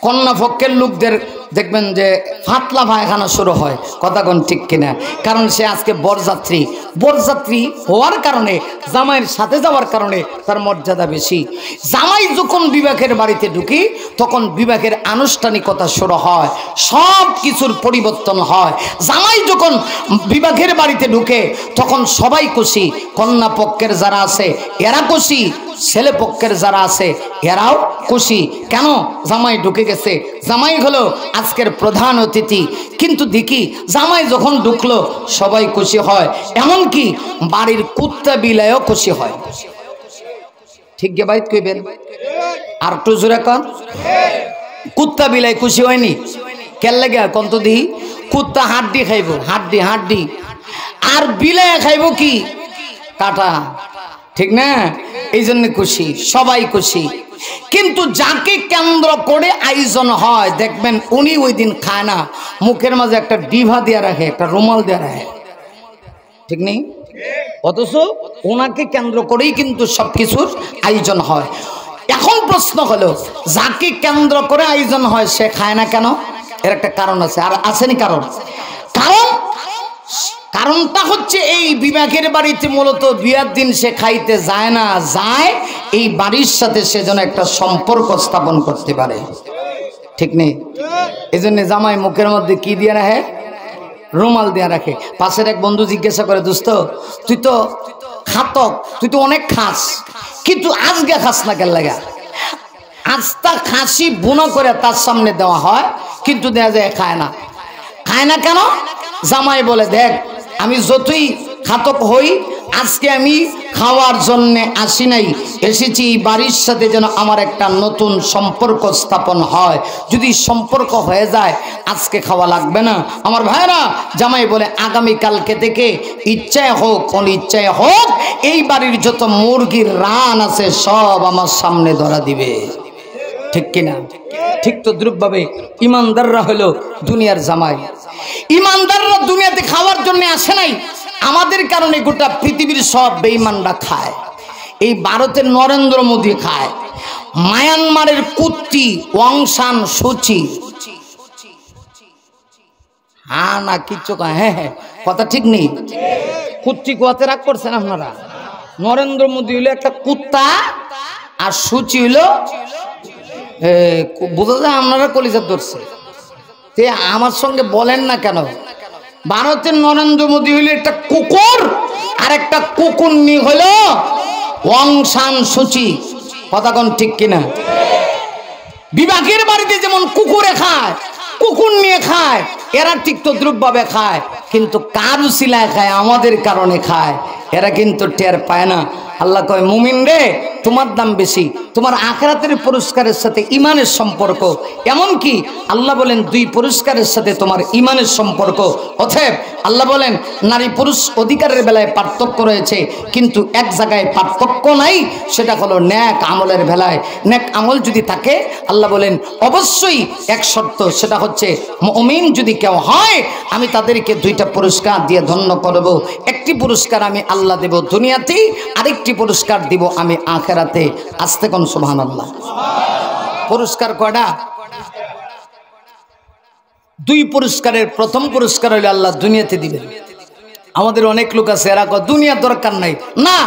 কন্যা পক্ষের লোকদের দেখবেন যে ফাতলা পায়খানা শুরু হয়। কথা কোন ঠিক কিনা? কারণ সে আজকে বরযাত্রী, বরযাত্রী হওয়ার কারণে, জামাইয়ের সাথে যাওয়ার কারণে তার মর্যাদা বেশি। জামাই যখন বিবাহের বাড়িতে ঢুকি তখন বিবাহের আনুষ্ঠানিকতা শুরু হয়, সব কিছুর পরিবর্তন হয়। জামাই যখন বিবাহের বাড়িতে ঢুকে তখন সবাই খুশি, কন্যা পক্ষের যারা আছে এরা খুশি, ছেলে পক্ষের যারা আছে এরাও খুশি। কেন? জামাই ঢুকে গেছে, জামাই হলো আজকের প্রধান অতিথি। কিন্তু দেখি জামাই যখন ঢুকলো সবাই খুশি হয়, এমনকি বাড়ির কুত্তা বিলায়ও খুশি হয়। ঠিক গে বাইত কইবেন? আর একটু জোরে কন। কুত্তা বিলাই খুশি হয়নি? কেন লাগে কন্ত দিই? কুত্তা হাড্ডি খাইব, হাড্ডি হাড্ডি। আর বিলায় খাইব কি কাটা, ঠিক না? এই জন্য খুশি, সবাই খুশি। কিন্তু যাকে কেন্দ্র করে আয়োজন হয় দেখবেন উনি ওই দিন খায় না, মুখের মাঝে একটা ডিভা দিয়ে রাখে, একটা রুমাল দিয়ে রাখে, ঠিক নেই? অথচ ওনাকে কেন্দ্র করেই কিন্তু সবকিছুর আয়োজন হয়। এখন প্রশ্ন হলো, যাকে কেন্দ্র করে আয়োজন হয় সে খায় না কেন? এর একটা কারণ আছে। আর আসেনি কারণ? কারণটা হচ্ছে এই বিবেকের বাড়িতে মূলত বিয়ার দিন সে খাইতে যায় না, যায় এই বাড়ির সাথে সে যেন একটা সম্পর্ক স্থাপন করতে পারে, ঠিক নেই? এই জন্য জামাই মুখের মধ্যে কি দিয়ে রাখে? রুমাল দিয়ে রাখে। পাশের এক বন্ধু জিজ্ঞাসা করে, দোস্ত তুই তো খাতক, তুই তো অনেক খাস, কিন্তু আজকে খাস না কেন লাগা? আজটা খাসি বুনো করে তার সামনে দেওয়া হয়, কিন্তু দেয়া যায় খায় না। খায় না কেন? জামাই বলে, দেখ আমি যতই খাতক হই, আজকে আমি খাওয়ার জন্য আসি নাই, এসেছি বাড়ির সাথে যেন আমার একটা নতুন সম্পর্ক স্থাপন হয়। যদি সম্পর্ক হয়ে যায় আজকে খাওয়া লাগবে না। আমার ভাইরা, জামাই বলে আগামীকালকে থেকে ইচ্ছায় হোক অনিচ্ছায় হোক এই বাড়ির যত মুরগির রান আছে সব আমার সামনে ধরা দিবে, ঠিক কিনা? ঠিক তো দ্রুপভাবে ইমানদাররা হলো দুনিয়ার জামাই। ইমানদাররা দুনিয়াতে খাওয়ার জন্য আসে নাই, আমাদের কারণে গোটা পৃথিবীর সব বেঈমানরা খায়। এই ভারতের নরেন্দ্র মোদী খায়, মায়ানমারের কুত্তি অং সান সুচি, হ্যাঁ না কিচ্ছু কয়, হ্যাঁ হ্যাঁ কথা ঠিক নেই, কুত্তি কোয়াতে রাগ করছেন আপনারা? নরেন্দ্র মোদী হলো একটা কুত্তা, আর সুচি হলো বোঝা যায় আপনারা কলিজার ধরছে। তে আমার সঙ্গে বলেন না কেন? ভারতের নরেন্দ্র মোদী হইল একটা কুকুর, আর একটা কুকুরনি হলো অং সান সুচি, কথা কোন ঠিক কিনা? বিভাগের বাড়িতে যেমন কুকুরে খায়, কুকুর নিয়ে খায়, এরা ঠিক তদ্রুপভাবে খায়, কিন্তু কার উসিলায় খায়? আমাদের কারণে খায়। এরা কিন্তু টের পায় না। আল্লাহ কয়, মুমিন রে তোমার দাম বেশি, তোমার আখিরাতের পুরস্কারের সাথে ইমানের সম্পর্ক। এমন কি আল্লাহ বলেন দুই পুরস্কারের সাথে তোমার ইমানের সম্পর্ক। অতএব আল্লাহ বলেন নারী পুরুষ অধিকারের বেলায় পার্থক্য রয়েছে, কিন্তু এক জায়গায় পার্থক্য নাই, সেটা হলো নেক আমলের বেলায়। নেক আমল যদি থাকে আল্লাহ বলেন অবশ্যই এক শর্ত, সেটা হচ্ছে মুমিন যদি কেউ হয় আমি তাদেরকে দুইটা পুরস্কার দিয়ে ধন্য করব। একটি পুরস্কার আমি আল্লাহ দেব দুনিয়াতেই, আরেকটি পুরস্কার দিব আমি আখিরাতে। আস্তে কোন সুবহানাল্লাহ। পুরস্কার কয়টা? দুই পুরস্কারের প্রথম পুরস্কার হইলে আল্লাহ দুনিয়াতে দিবেন। আমাদের অনেক লোক আছে এরা কয় দুনিয়ার দরকার নাই। না,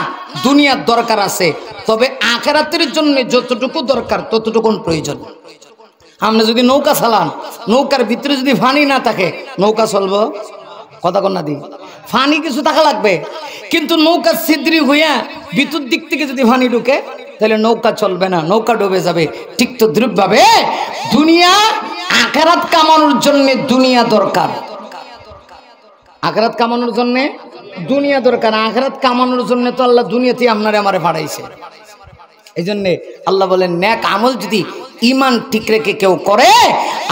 দুনিয়ার দরকার আছে, তবে আখিরাতের জন্য যতটুকু দরকার ততটুকু প্রয়োজন। আপনি যদি নৌকা চালান, নৌকার ভিতরে যদি পানি না থাকে নৌকা চলবো? কথা কন্যা দি, পানি কিছু থাকা লাগবে, কিন্তু নৌকা ছিদ্রি হইয়া ভিতর দিক থেকে যদি পানি ঢুকে তাহলে নৌকা চলবে না, নৌকা ডুবে যাবে। ঠিক তো দ্রুপভাবে দুনিয়া আখিরাত কামানোর জন্য দুনিয়া দরকার, আখিরাত কামানোর জন্য দুনিয়া দরকার। আখিরাত কামানোর জন্য তো আল্লাহ দুনিয়াতে আপনারে আমারে পাঠাইছে। এই জন্যে আল্লাহ বলেন নেক আমল যদি ইমান ঠিক রেখে কেউ করে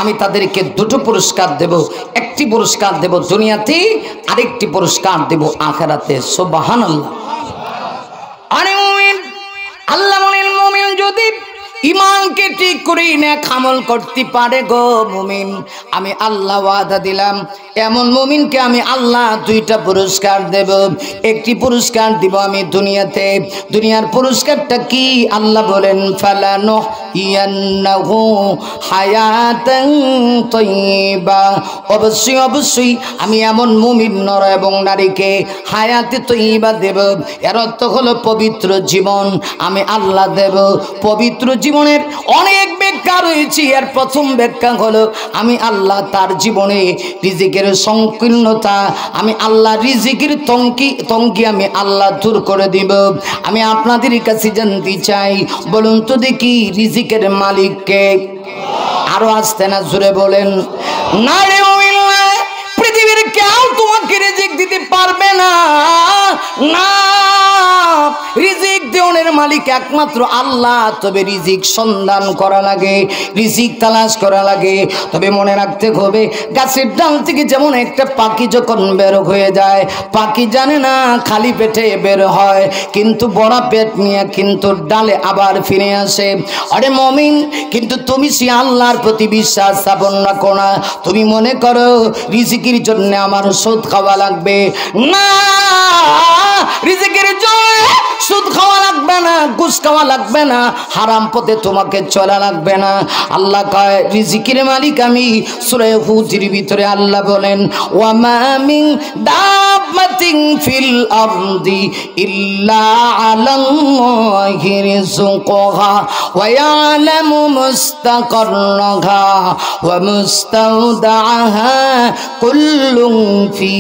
আমি তাদেরকে দুটো পুরস্কার দেব। একটি পুরস্কার দেব দুনিয়াতে, আরেকটি পুরস্কার দেব আখিরাতে। সুবহানাল্লাহ। আরে মুমিন, আল্লাহ বলেন মুমিন যদি ইমানকে ঠিক করে নেক আমল করতে পারে গো মুমিন, আমি আল্লাহ ওয়াদা দিলাম এমন মুমিনকে আমি আল্লাহ দুইটা পুরস্কার দেব। একটি পুরস্কার দিব আমি দুনিয়াতে। দুনিয়ার পুরস্কারটা কি? আল্লাহ বলেন ফালানুহইয়ান্নাহু হায়াতান তাইয়্যিবা। অবশ্যই অবশ্যই আমি এমন মুমিন নর এবং নারীকে হায়াতে তাইয়্যিবা দেব। এর অর্থ হলো পবিত্র জীবন আমি আল্লাহ দেব। পবিত্র জীবনের অনেক ব্যাখ্যা রয়েছে। এর প্রথম ব্যাখ্যা হলো আমি আল্লাহ তার জীবনে রিজিকের সংকীর্ণতা, আমি আল্লাহ রিজিকের তঙ্কি আমি আল্লাহ দূর করে দিব। আমি আপনাদের কাছে জানতে চাই, বলুন তো দেখি রিজিকের মালিক কে? আরো আসতে না জোরে বলেন না রে মুমিন, পৃথিবীর কেউ তোমাকে রিজিক দিতে পারবে না। না, রিজিক দেওয়ানের মালিক একমাত্র আল্লাহ, তবে রিজিক সন্ধান করা লাগে, রিজিক তালাশ করা লাগে। তবে মনে রাখতে হবে, গাছের ডাল থেকে যেমন একটা পাখি যখন বের হয়ে যায়, পাখি জানে না খালি পেটে বের হয়, কিন্তু বড় পেট নিয়ে কিন্তু ডালে আবার ফিরে আসে। আরে মুমিন, কিন্তু তুমি সে আল্লাহর প্রতি বিশ্বাস স্থাপন রাখো না। তুমি মনে করো রিজিকের জন্য আমার সুদ খাওয়া লাগবে, না, রিজিকের জন্য সুদ খাওয়া লাগবে না, ঘুষ খাওয়া লাগবে না, হারাম পথে তোমাকে চলা লাগবে না। আল্লাহ কয় রিজিকের মালিক আমি। সূরা হুদের ভিতরে আল্লাহ বলেন, ওয়া মা মিন দাব্বাতিন ফিল আরদি ইল্লা আলাল্লাহি রিজকুহা ওয়া ইয়ালামু মুস্তাকাররাহা ওয়া মুস্তাওদাআহা কুল্লুন ফি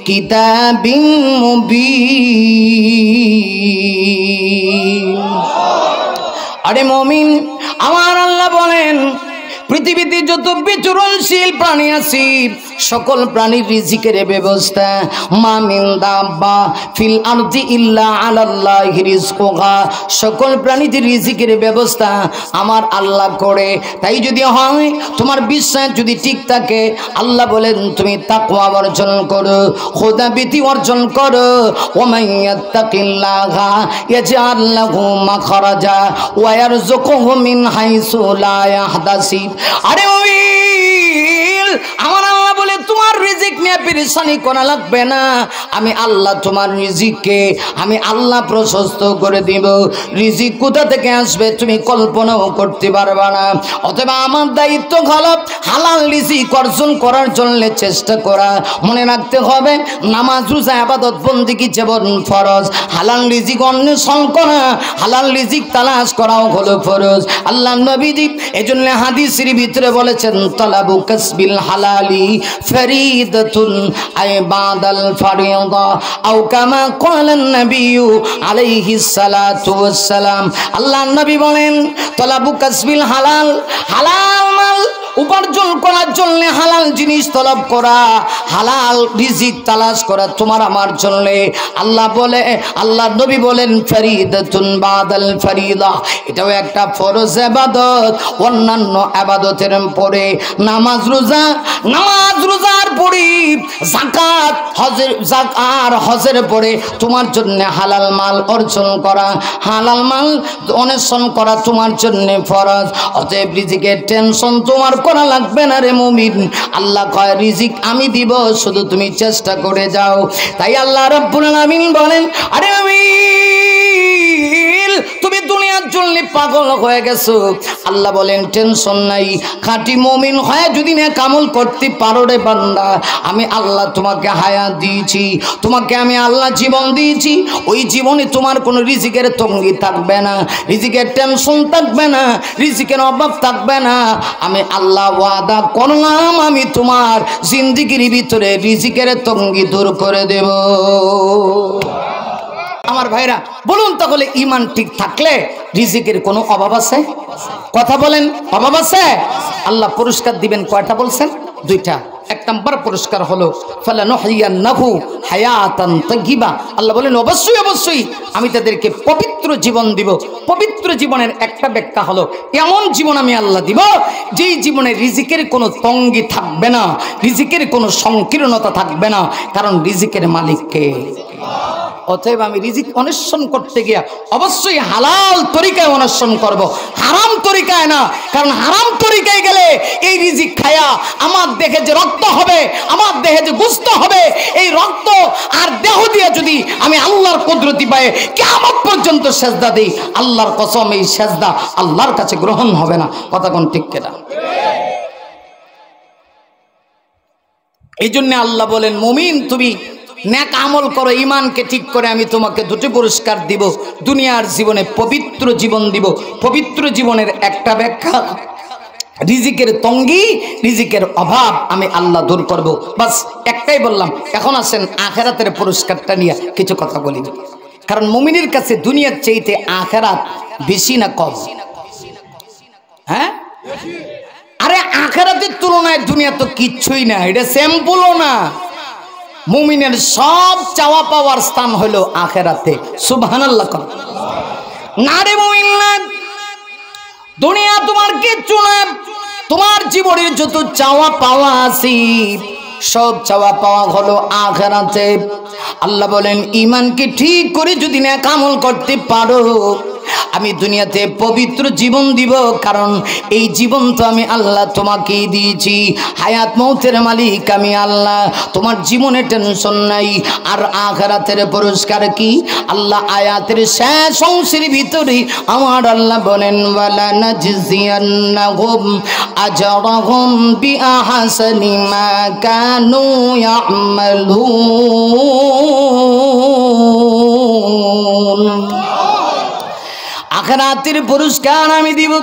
কিতাবিন মুবিন। আরে মুমিন, আমার আল্লাহ বলেন পৃথিবীতে যত বিচরণশীল প্রাণী আছে সকল প্রাণীর রিজিকের ব্যবস্থা, মা মিন দাব্বা ফিল আরদি ইল্লা আলাল্লাহি রিজকুহা, সকল প্রাণীদের রিজিকের ব্যবস্থা আমার আল্লাহ করে। তাই যদি হয় তোমার বিশ্বাস যদি ঠিক থাকে, আল্লাহ বলেন তুমি তাকওয়া অর্জন করো, খোদাভীতি অর্জন করো। ওয়া মান ইয়াত্তাকিল্লাহা ইয়াজআল লাহু মাখরাজা ওয়া ইয়ারযুকুহু মিন হাইসু লা ইয়াহতাসিব। আরে ওই আমার আল্লাহ বলে তোমার রিজিক নিয়ে পেরেশানি করা লাগবে না, আমি আল্লাহ তোমার রিজিককে আমি আল্লাহ প্রশস্ত করে দিব। রিজিক কোথা থেকে আসবে তুমি কল্পনাও করতে পারবে না। অথবা আমার দায়িত্ব হলো হালাল রিজিক অর্জন করার জন্য চেষ্টা করা। মনে রাখতে হবে নামাজ রোজা ইবাদত বন্দেগী যেমন ফরজ, হালাল রিজিক অন্বেষণ করা, হালাল রিজিক তালাশ করাও হলো ফরজ। আল্লাহ নবীজি এজন্য হাদিসের ভিতরে বলেছেন, তালাবু কাসবিল হালালি ফরিদাতুন আইবাদাল ফরিদা আও কামা ক্বালান নবিয়্যু আলাইহিস সালাতু ওয়াস সালাম। আল্লাহর নবী বলেন তালাবু কাসবিল হালাল, হালাল মাল উপার্জন করার জন্য হালাল জিনিস তলব করা, হালাল রিজিক তালাশ করা তোমার আমার জন্য। আল্লাহ বলে, আল্লাহ নবী বলেন ফরিদাতুন বাদাল ফরিদা, এটাও একটা ফরজ ইবাদত। অন্যান্য ইবাদতের পরে নামাজ রোজা, নামাজ রোজার পরে যাকাত, হজের পরে তোমার জন্য হালাল মাল অর্জন করা, হালাল মাল অন্বেষণ করা তোমার জন্য ফরজ। অতএব রিজিকের টেনশন তোমার করা লাগবে না রে মুমিন। আল্লাহ কয় রিজিক আমি দিব, শুধু তুমি চেষ্টা করে যাও। তাই আল্লাহ রাব্বুল আলামিন বলেন, আরে তুমি দুনিয়ার জন্য পাগল হয়ে গেছো। আল্লাহ বলেন টেনশন নাই, খাঁটি মুমিন হয়ে যদি না কামল করতে পারো রে বান্দা, আমি আল্লাহ তোমাকে হায়াত দিয়েছি, তোমাকে আমি আল্লাহ জীবন দিয়েছি। ওই জীবনে তোমার কোনো রিজিকের তঙ্গি থাকবে না, রিজিকের টেনশন থাকবে না, রিজিকের অভাব থাকবে না। আমি আল্লাহ ওয়াদা করলাম আমি তোমার জিন্দেগির ভিতরে রিজিকের তঙ্গি দূর করে দেব। আমার ভাইরা বলুন, তাহলে ঈমান ঠিক থাকলে রিজিকের কোনো অভাব আছে? কথা বলেন, অভাব আছে? আল্লাহ পুরস্কার দিবেন কয়টা বলছেন? দুইটা। এক নম্বর পুরস্কার হলো ফালানুহইয়ান্নাহু হায়াতান তাইয়্যিবা। আল্লাহ বলেন অবশ্যই অবশ্যই আমি তাদেরকে পবিত্র জীবন দিব। পবিত্র জীবনের একটা ব্যাখ্যা হলো এমন জীবন আমি আল্লাহ দিব যেই জীবনে রিজিকের কোনো তঙ্গি থাকবে না, রিজিকের কোনো সংকীর্ণতা থাকবে না, কারণ রিজিকের মালিক কে? অতএব আমি রিজিক অন্বেষণ করতে গিয়া অবশ্যই হালাল তরিকায় অন্বেষণ করব, হারাম তরিকায় না। কারণ হারাম তরিকায় গেলে এই রিজিক খায়া আমার দেহে যে রক্ত হবে, আমার দেহে যে গোশত হবে, এই রক্ত আর দেহ দিয়ে যদি আমি আল্লাহর কুদরতি পায়ে কিয়ামত পর্যন্ত সেজদা দেই, আল্লাহর কসম এই সেজদা আল্লাহর কাছে গ্রহণ হবে না। কথা কোন ঠিক কিনা? এই জন্য আল্লাহ বলেন মুমিন তুমি নেক আমল করো, ঈমানকে ঠিক করে আমি তোমাকে দুটি পুরস্কার দিব। দুনিয়ার জীবনে পবিত্র জীবন দিব। পবিত্র জীবনের একটা ব্যাখ্যা রিজিকের তঙ্গি, রিজিকের অভাব আমি আল্লাহ দূর করব। বাস একটাই বললাম। এখন আসেন আখিরাতের পুরস্কারটা নিয়ে কিছু কথা বলি। কারণ মুমিনের কাছে দুনিয়ার চাইতে আখিরাত বেশি না কম? হ্যাঁ, আরে আখিরাতের তুলনায় দুনিয়া তো কিচ্ছুই না, এটা স্যাম্পলও না। মুমিনের সব চাওয়া পাওয়ার স্থান হলো আখিরাতে। সুবহানাল্লাহ। না রে মুমিন না, দুনিয়া তোমার কিচ্ছু না। তোমার জীবনের যত চাওয়া পাওয়া আছে সব চাওয়া পাওয়া হলো আখিরাতে। আল্লাহ বলেন ঈমানকে ঠিক করে যদি নেক আমল করতে পারো আমি দুনিয়াতে পবিত্র জীবন দিব, কারণ এই জীবন তো আমি আল্লাহ তোমাকেই দিয়েছি। হায়াত মৌতের মালিক আমি আল্লাহ, তোমার জীবনে টেনশন নাই। আর আখিরাতের পুরস্কার কি? আল্লাহ আয়াতের শেষ অংশের ভিতরে আমার আল্লাহ বলেন ওয়ালা নাজজিয়ান্নাহুম আজরাহুম বিআহসানি মা কানু ইয়ামালুন। আখিরাতের পুরস্কার আমি দিব।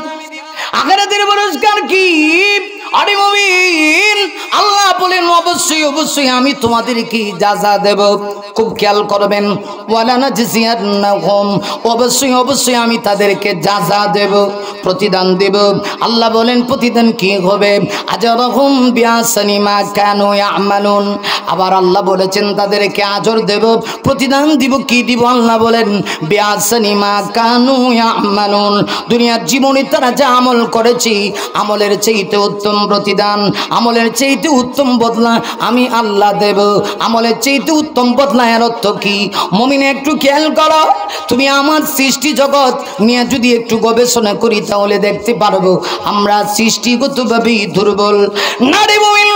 আখিরাতের পুরস্কার কি? আরে মুমিন, আল্লাহ বলেন অবশ্যই অবশ্যই আমি তোমাদেরকে যাজা দেব। খুব খেয়াল করবেন, ওয়ালা নাজজিয়ান্নাহুম, অবশ্যই অবশ্যই আমি তাদেরকে যাজা দেব, প্রতিদান দেব। আল্লাহ বলেন প্রতিদান কি হবে? আজরাহুম বিআহসানি মা কানু ইয়ামালুন। আবার আল্লাহ বলেছেন তাদেরকে আজর দেব, প্রতিদান দিব। কি দিব? আল্লাহ বলেন বিআহসানি মা কানু ইয়ামালুন। দুনিয়ার জীবনে তারা যা আমল করেছে আমলের চাইতে উত্তম প্রতিদান, আমলের চাইতে উত্তম বদলা আমি আল্লাহ দেব। আমলের চাইতে উত্তম বদলা এর অর্থ কি? মুমিন একটু খেয়াল করো, তুমি আমার সৃষ্টি জগৎ নিয়ে যদি একটু গবেষণা করি তাহলে দেখতে পারবো আমরা সৃষ্টিগতভাবেই দুর্বল। না রে মুমিন,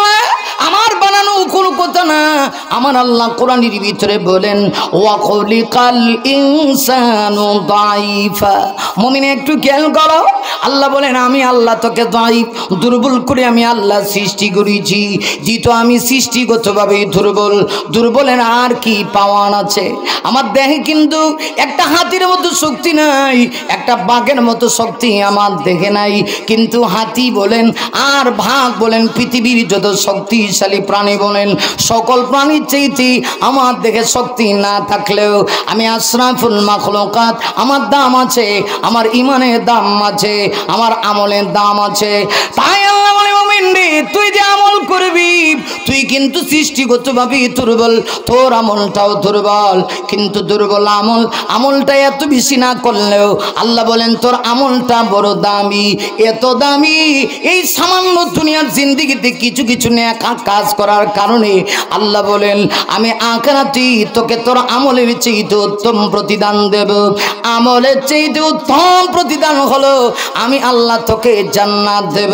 আমার বানানো কোনো কথা না। আমার আল্লাহ কোরআনের ভিতরে বলেন ওয়া খালিকাল ইনসানু দাইফা। মুমিন একটু খেয়াল করো, আল্লাহ বলেন আমি আল্লাহ তোকে দাইফ দুর্বল করে আমি আল্লাহ সৃষ্টি করেছি। যেহেতু আমি সৃষ্টিগতভাবে দুর্বল, দুর্বলের আর কি পাওয়ান আছে? আমার দেহে কিন্তু একটা হাতির মতো শক্তি নাই, একটা বাঘের মতো শক্তি আমার দেহে নাই। কিন্তু হাতি বলেন আর বাঘ বলেন, পৃথিবীর যত শক্তিশালী প্রাণী বলেন, সকল প্রাণীর চাইতে আমার দেহে শক্তি না থাকলেও আমি আশরাফুল মাখলুকাত, আমার দাম আছে, আমার ইমানের দাম আছে, আমার আমলের দাম আছে। তাই আল্লাহ বলে মুমিন রে, তুই যে আমল করবি তুই কিন্তু সৃষ্টিগতভাবে দুর্বল, তোর আমলটাও দুর্বল। কিন্তু দুর্বল আমলটা এত বেশি না করলেও আল্লাহ বলেন তোর আমলটা বড় দামি, এত দামি। এই সামান্য দুনিয়ার জিন্দেগিতে কিছু কিছু নেক কাজ করার কারণে আল্লাহ বলেন আমি আখিরাতে তোকে তোর আমলের চাইতে উত্তম প্রতিদান দেব। আমলের চাইতে উত্তম প্রতিদান হলো আমি আল্লাহ তোকে জান্নাত দেব।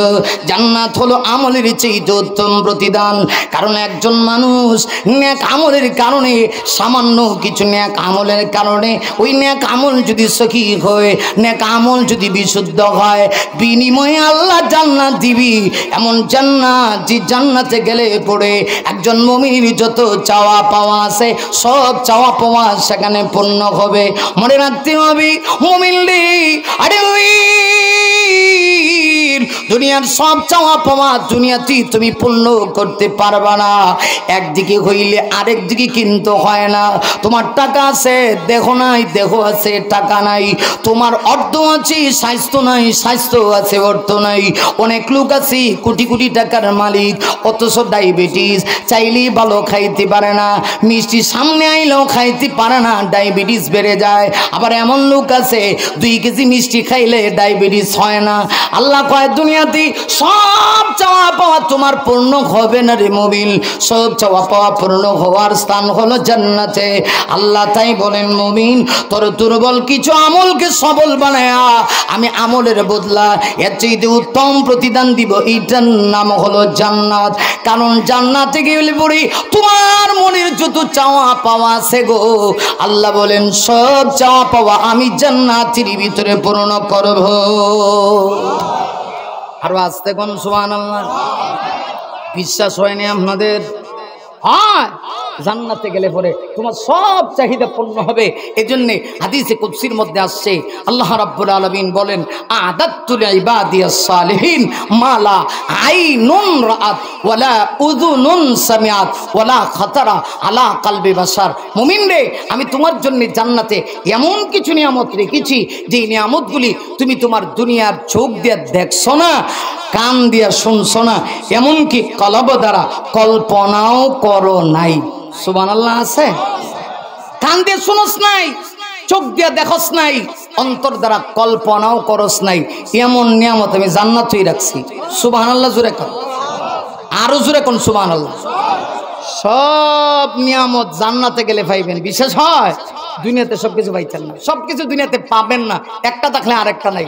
জান্নাত হলো আমলের চাইতে উত্তম প্রতিদান। কারণ একজন মানুষ নেক আমলের কারণে, সামান্য কিছু নেক আমলের কারণে, ওই নেক আমল যদি সহি হয়, নেক আমল যদি বিশুদ্ধ হয়, বিনিময়ে আল্লাহ জান্নাত দিবি। এমন জান্নাত যে জান্নাতে গেলে পড়ে একজন মুমিনের যত চাওয়া পাওয়া আছে সব চাওয়া পাওয়া সেখানে পূর্ণ হবে। মনে রাখতে হবে মুমিন রে, আরে দুনিয়ার সব চাওয়া পাওয়া দুনিয়াতে তুমি পূর্ণ করতে পারবা না। একদিকে হইলে আরেক দিকে কিন্তু হয় না। তোমার টাকা আছে দেহ নাই, দেহ আছে টাকা নাই। তোমার অর্থ আছে স্বাস্থ্য নাই, স্বাস্থ্য আছে অর্থ নাই। অনেক লোক আছে কোটি কোটি টাকার মালিক, অথচ ডায়াবেটিস, চাইলেই ভালো খাইতে পারে না, মিষ্টি সামনে আইলেও খাইতে পারে না, ডায়াবেটিস বেড়ে যায়। আবার এমন লোক আছে 2 কেজি মিষ্টি খাইলে ডায়াবেটিস হয় না। আল্লাহ কয় দুনিয়াতে সব চাওয়া পাওয়া তোমার পূর্ণ হবে না রে মুমিন, সব চাওয়া পাওয়া পূর্ণ হওয়ার স্থান হলো জান্নাতে। আল্লাহ তাই বলেন মুমিন তোর দুর্বল কিছু আমলকে সবল বানায়া আমি আমলের বদলা এর চাইতে উত্তম প্রতিদান দিব। এইটার নাম হলো জান্নাত। কারণ জান্নাতে গেলে পরে তোমার মনের যত চাওয়া পাওয়া আছে গো, আল্লাহ বলেন সব চাওয়া পাওয়া আমি জান্নাতের ভিতরে পূর্ণ করব। আর আস্তে কোন সুবহানাল্লাহ। বিশ্বাস হয়নি আপনাদের? হ্যাঁ, জান্নাতে গেলে পরে তোমার সব চাহিদা পূর্ণ হবে। এজন্য হাদিসে কুদসির মধ্যে আসছে আল্লাহ রাব্বুল আলামিন বলেন আ'দাততু লিইবাদিয়াস সালিহিন মালা আইনুন রাআত ওয়ালা উযুনুন সামিআত ওয়ালা খাতারা আলা কলবি বাশার। মুমিন রে, আমি তোমার জন্য জান্নাতে এমন কিছু নিয়ামত রেখেছি যে নিয়ামতগুলি তুমি তোমার দুনিয়ার চোখ দিয়ে দেখছো না, কান দিয়া শুনছো না, এমনকি কলব দ্বারা কল্পনাও করো নাই। সুবহানাল্লাহ আছে? কান দিয়ে শুনোস নাই, চোখ দিয়ে দেখস নাই, অন্তর দ্বারা কল্পনাও করস নাই, এমন নিয়ামত আমি জান্নাতেই রাখছি। সুবহানাল্লাহ জোরে কর, আরো জোরে কোন সুবহানাল্লাহ। সব নিয়ামত জান্নাতে গেলে পাইবেন, বিশেষ হয় দুনিয়াতে সবকিছু পাইছেন না, সবকিছু দুনিয়াতে পাবেন না, একটা থাকলে আরেকটা নাই।